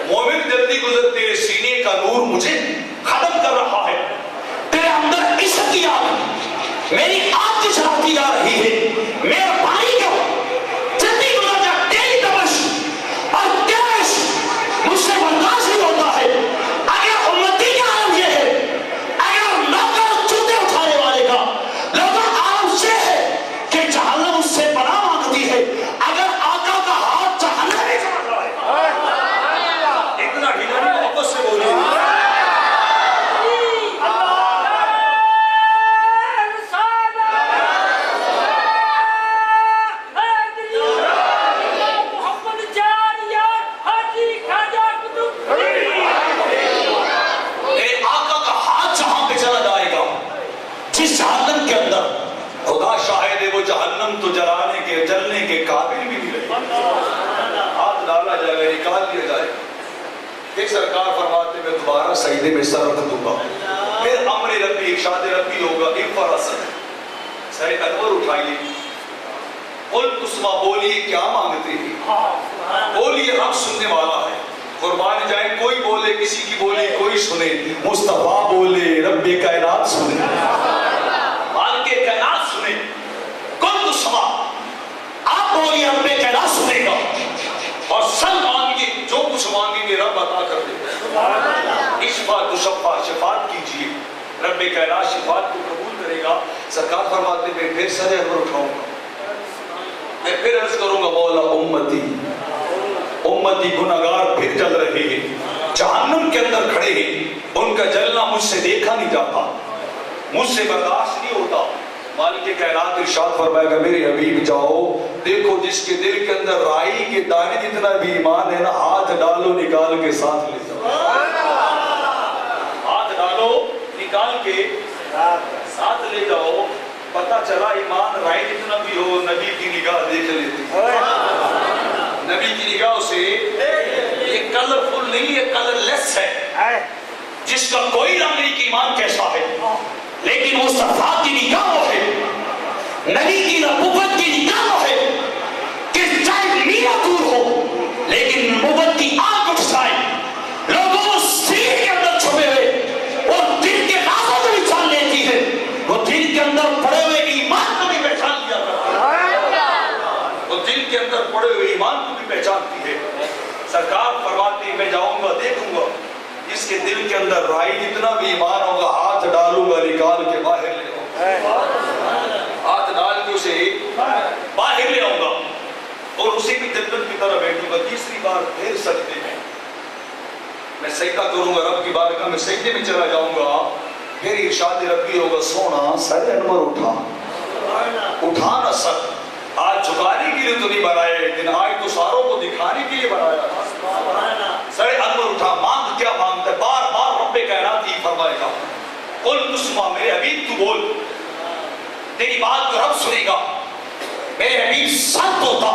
مومن، جلدی گزر، تیرے سینے کا نور مجھے ختم کر رہا ہے، تیرے اندر عشق کی آگ میری آگ کی چلاتی جا رہی ہے، میرا پانی کو جلدی گزر جا، تیری تبش اور تیرا عشق مجھ سے برداشت نہیں ہوتا ہے۔ اگر امتی کا عالم یہ ہے، اگر نوکر چوتے اٹھانے والے کا لوگوں عالم سے ہے کہ جہنم اس سے پناہ مانگتی ہے، اگر آقا کا ہاتھ جہنم میں چلا جائے، اتنا ڈھیلا نہیں، محبت سے بولے تو جلانے کے جلنے کے قابل بھی نہیں رہے، ہاتھ ڈالا جائے گا، نکال لیا جائے گا۔ ایک سرکار فرماتے میں دوبارہ سجدے میں سر رکھ دوں گا، پھر امر ربی ارشاد ربی ہوگا، ایک فراسن سر انور اٹھائیے، قل تسمع، بولیے کیا مانگتے ہیں، بولیے رب سننے والا ہے، قربان جائے کوئی بولے کسی کی بولی کوئی سنے، مصطفیٰ بولے رب کائنات سنے، مالک کائنات سنے، سما آپ بولیے رب کائنات سنے گا، اور سن مانگیے جو کچھ مانگیں گے رب عطا کر دے گا، اشفا تو شفا، شفاعت کیجیے، رب کائنات شفاعت کو قبول کرے گا۔ سرکار فرماتے میں پھر سر انور اٹھاؤں گا، میں پھر عرض کروں گا مولا امتی امتی گناہگار پھر جل رہے ہیں، جہنم کے اندر کھڑے ہیں، ان کا جلنا مجھ سے دیکھا نہیں جاتا، مجھ سے برداشت نہیں ہوتا۔ مالک کائنات ارشاد فرمائے گا میرے حبیب جاؤ دیکھو جس کے دل کے اندر رائی کے دانے جتنا بھی ایمان ہے نا، ہاتھ ڈالو نکال کے ساتھ لے جاؤ، ہاتھ ڈالو نکال کے ساتھ لے جاؤ، پتہ چلا ایمان رائی جتنا بھی ہو نبی کی نگاہ دیکھ لیتی، نبی کی نگاہ سے یہ کلرفل نہیں، یہ کلر لیس ہے، جس کا کوئی رنگ نہیں کہ ایمان کیسا ہے، لیکن مصطفیٰ کی نگاہ وہ ہے، نبی کی نبوت کی نگاہ وہ ہے کہ چاہے میرا دور ہو لیکن نبوت کی آنکھ اٹھ جائے، لوگوں سیر کے اندر چھپے ہوئے اور دل کے رازوں کو بھی جان لیتی ہے، وہ دل کے اندر پڑے ہوئے ایمان کو بھی پہچان لیا کرتا ہے، وہ دل کے اندر پڑے ہوئے ایمان کو بھی پہچانتی ہے۔ سرکار فرماتی میں جاؤں گا دیکھوں گا جس کے دل کے اندر رائی جتنا بھی ایمان ہوگا، ہاتھ ڈالوں گا نکال کے باہر لے آؤں گا، ہاتھ ڈال کے اسے باہر لے آؤں گا اور اسے بھی جنت کی طرح بیٹھوں گا۔ تیسری بار پھر سجدے میں سجدہ کروں گا رب کی بارگاہ میں، سجدے میں چلا جاؤں گا، پھر ارشاد ربی ہوگا سونا سر انور اٹھا نہ سر، آج جھکانے کے لیے تو نہیں بنایا، لیکن آج تو ساروں کو دکھانے کے لیے بنایا، سر انور اٹھا، مانگ کیا مانگتا ہے، بار بار رب کائنات ہی فرمائے گا، قل تسمع، میرے حبیب تو بول، تیری بات کو رب سنے گا، میرے حبیب سن ہوتا،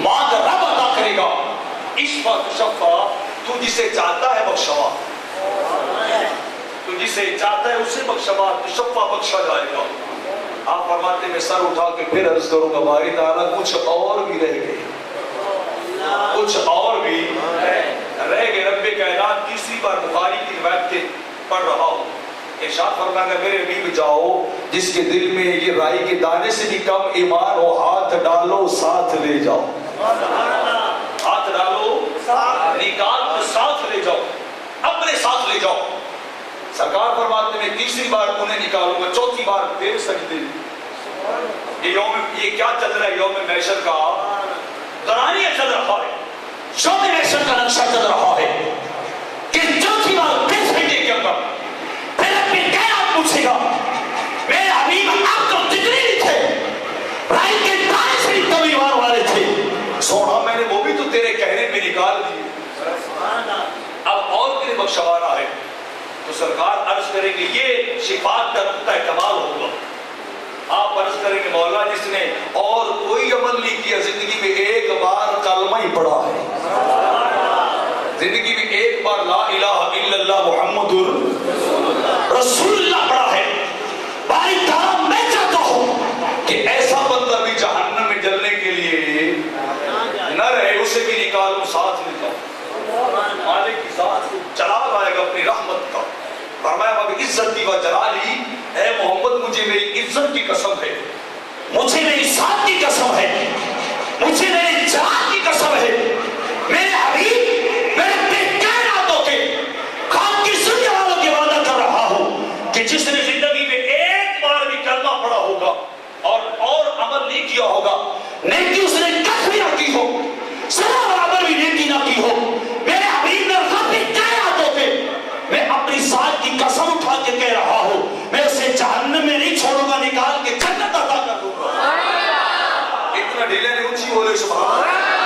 مانگ رب عطا کرے گا، اشفا تشفا، تو جسے چاہتا ہے بخشوا، تو جسے چاہتا ہے اسے بخشوا، تشفا بخشا جائے گا۔ آپ فرماتے میں سر اٹھا کے پھر عرض کروں گا باری تعالیٰ کچھ اور بھی رہ گئے، کچھ اور بھی رہ گئے، رب کائنات تیسری بار بخاری کی روایت کے پڑھ رہا ہوں، ارشاد فرمائے گا میرے حبیب جاؤ جس کے دل میں یہ رائی کے دانے سے بھی کم ایمان ہو، ہاتھ ڈالو ساتھ لے جاؤ، ہاتھ ڈالو نکال کے ساتھ لے جاؤ، اپنے ساتھ لے جاؤ۔ سرکار فرماتے میں تیسری بار انہیں نکالوں گا، چوتھی بار پھر سجدے، یہ کیا چل رہا ہے، یوم محشر کا دورانیہ چل رہا ہے، یوم محشر کا نقشہ چل رہا ہے کہ چوتھی بار پھر سجدے کے اندر پھر اپنی کائنات پوچھے گا میرے حبیب آپ کو جتنے بھی تھے رائی کے دانے سے بھی کم ایمان والے تھے، سونا میں نے وہ بھی تو تیرے کہنے پہ نکال دیے، اب اور تیرے بخشوانا ہے، تو سرکار عرض کریں گے یہ شفاعت کا نقطہ کمال ہوگا۔ آپ عرض کریں گے مولا جس نے اور کوئی عمل نہیں کیا زندگی میں ایک بار نکالوں ساتھ لے جاؤں. مالک کی ذات کو جلال آئے گا اپنی رحمت کا. فرمایا اب عزتی و جلالی، اے محمد مجھے میری عزت کی قسم ہے، مجھے میری ذات کی قسم ہے، مجھے میرے جلال کی قسم ہے، میرے حبیب میرے اپنے کائناتوں کے خام کی سننے والوں کی وعدہ کر رہا ہوں کہ جس نے زندگی میں ایک بار بھی کلمہ پڑھا ہوگا اور عمل نہیں کیا ہوگا، نیکی اس نے کبھی بھی نہ کی ہو، ذرا برابر بھی نیکی نہ کی ہو، میرے حبیب نے اپنے کائناتوں کے میں اپنی ذات کی قسم اٹھا کے کہہ رہا ہوں میں اسے جہنم میں نہیں چھوڑوں گا، نکال کے جنت عطا کر دوں گا. اتنا ڈھیلے نہیں اونچی بولے سبحان اللہ.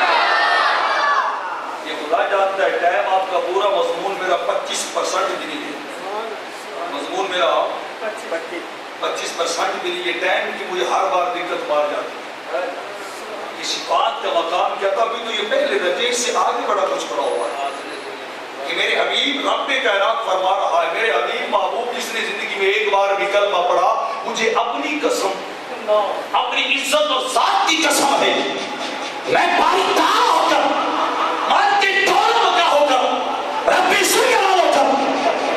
یہ خدا جانتا ہے ٹائم آپ کا پورا مضمون میرا 25% بھی نہیں ہے، مضمون میرا 25% بھی نہیں. یہ ٹائم کی مجھے ہر بار دقت مار جاتی ہے. یہ صفات کا مقام کیا تھا، ابھی تو یہ پہلے درجے سے آگے بڑا کچھ پڑا ہوا ہے کہ میرے حبیب رب کائنات فرما رہا ہے، میرے حبیب محبوب جس نے زندگی میں ایک بار بھی کلمہ پڑھا، مجھے اپنی قسم، اپنی عزت اور ذات کی قسم ہے، میں باریک کہاں ہو کر مان کے دونوں کا ہو کر رب سننے والوں کا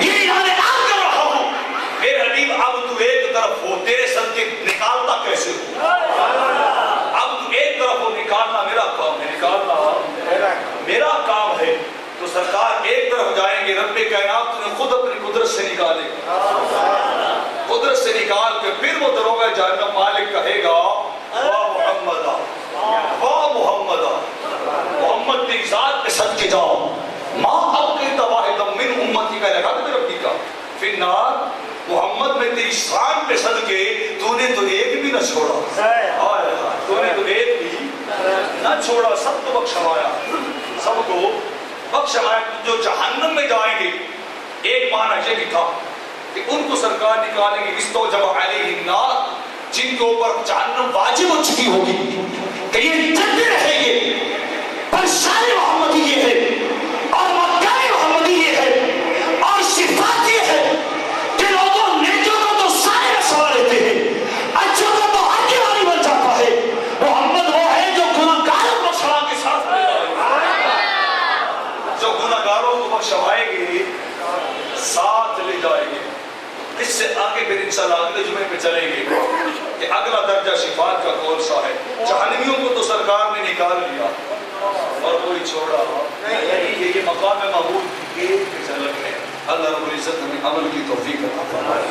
یہ اعلان کر رہا ہوں میرے حبیب اب تو ایک طرف ہو، تیرے صدقے نکالتا کیسے ہو؟ اب تو ایک طرف ہو، نکالنا میرا کام ہے، نکالنا میرا کام ہے. تو سرکار ایک طرف جائیں گے، رب کائنات نے خود اپنی قدرت سے نکالے گا، قدرت سے نکال کے پھر وہ دروگہ جہنم مالک کہے گا واہ محمد واہ محمد، محمد تیری ذات پہ صدقے جاؤ، ماں اب کے واحدم من امتی کا لگا میرے ربی کا فی النار. محمد میں تیری شان پہ صدقے تو نے تو ایک بھی نہ چھوڑا، تو نے تو ایک بھی نہ چھوڑا، سب کو بخشوایا، سب کو بخشوایا. جو جہنم میں جائیں گے ایک معنی یہ بھی تھا کہ ان کو سرکار نکالیں گے استوجب علیہ النار، جن کے اوپر جہنم واجب ہو چکی ہوگی کہ یہ جلتے رہیں گے، پر شان محمدی یہ ہے اور مکان محمدی یہ ہے اور صفات یہ ہے کہ لوگوں نیکیوں کو تو سارے رسوا لیتے ہیں، اچھوں کو تو ہر کے والی بن جاتا ہے. محمد وہ ہے جو گناہگاروں کو بخشوا کے ساتھ لے جائے گا، جو گناہگاروں کو بخشوائیں گے ساتھ لے جائیں گے. اس سے آگے پھر انشاءاللہ اگلے جمعے پہ چلیں گے کہ اگلا درجہ شفاعت کا کون سا ہے. جہنمیوں کو تو سرکار نے نکال لیا اور کوئی چھوڑا نہیں. یہ مقام محمود ایک جھلک ہے. اللہ رب العزت ہمیں عمل کی توفیق عطا فرمائے.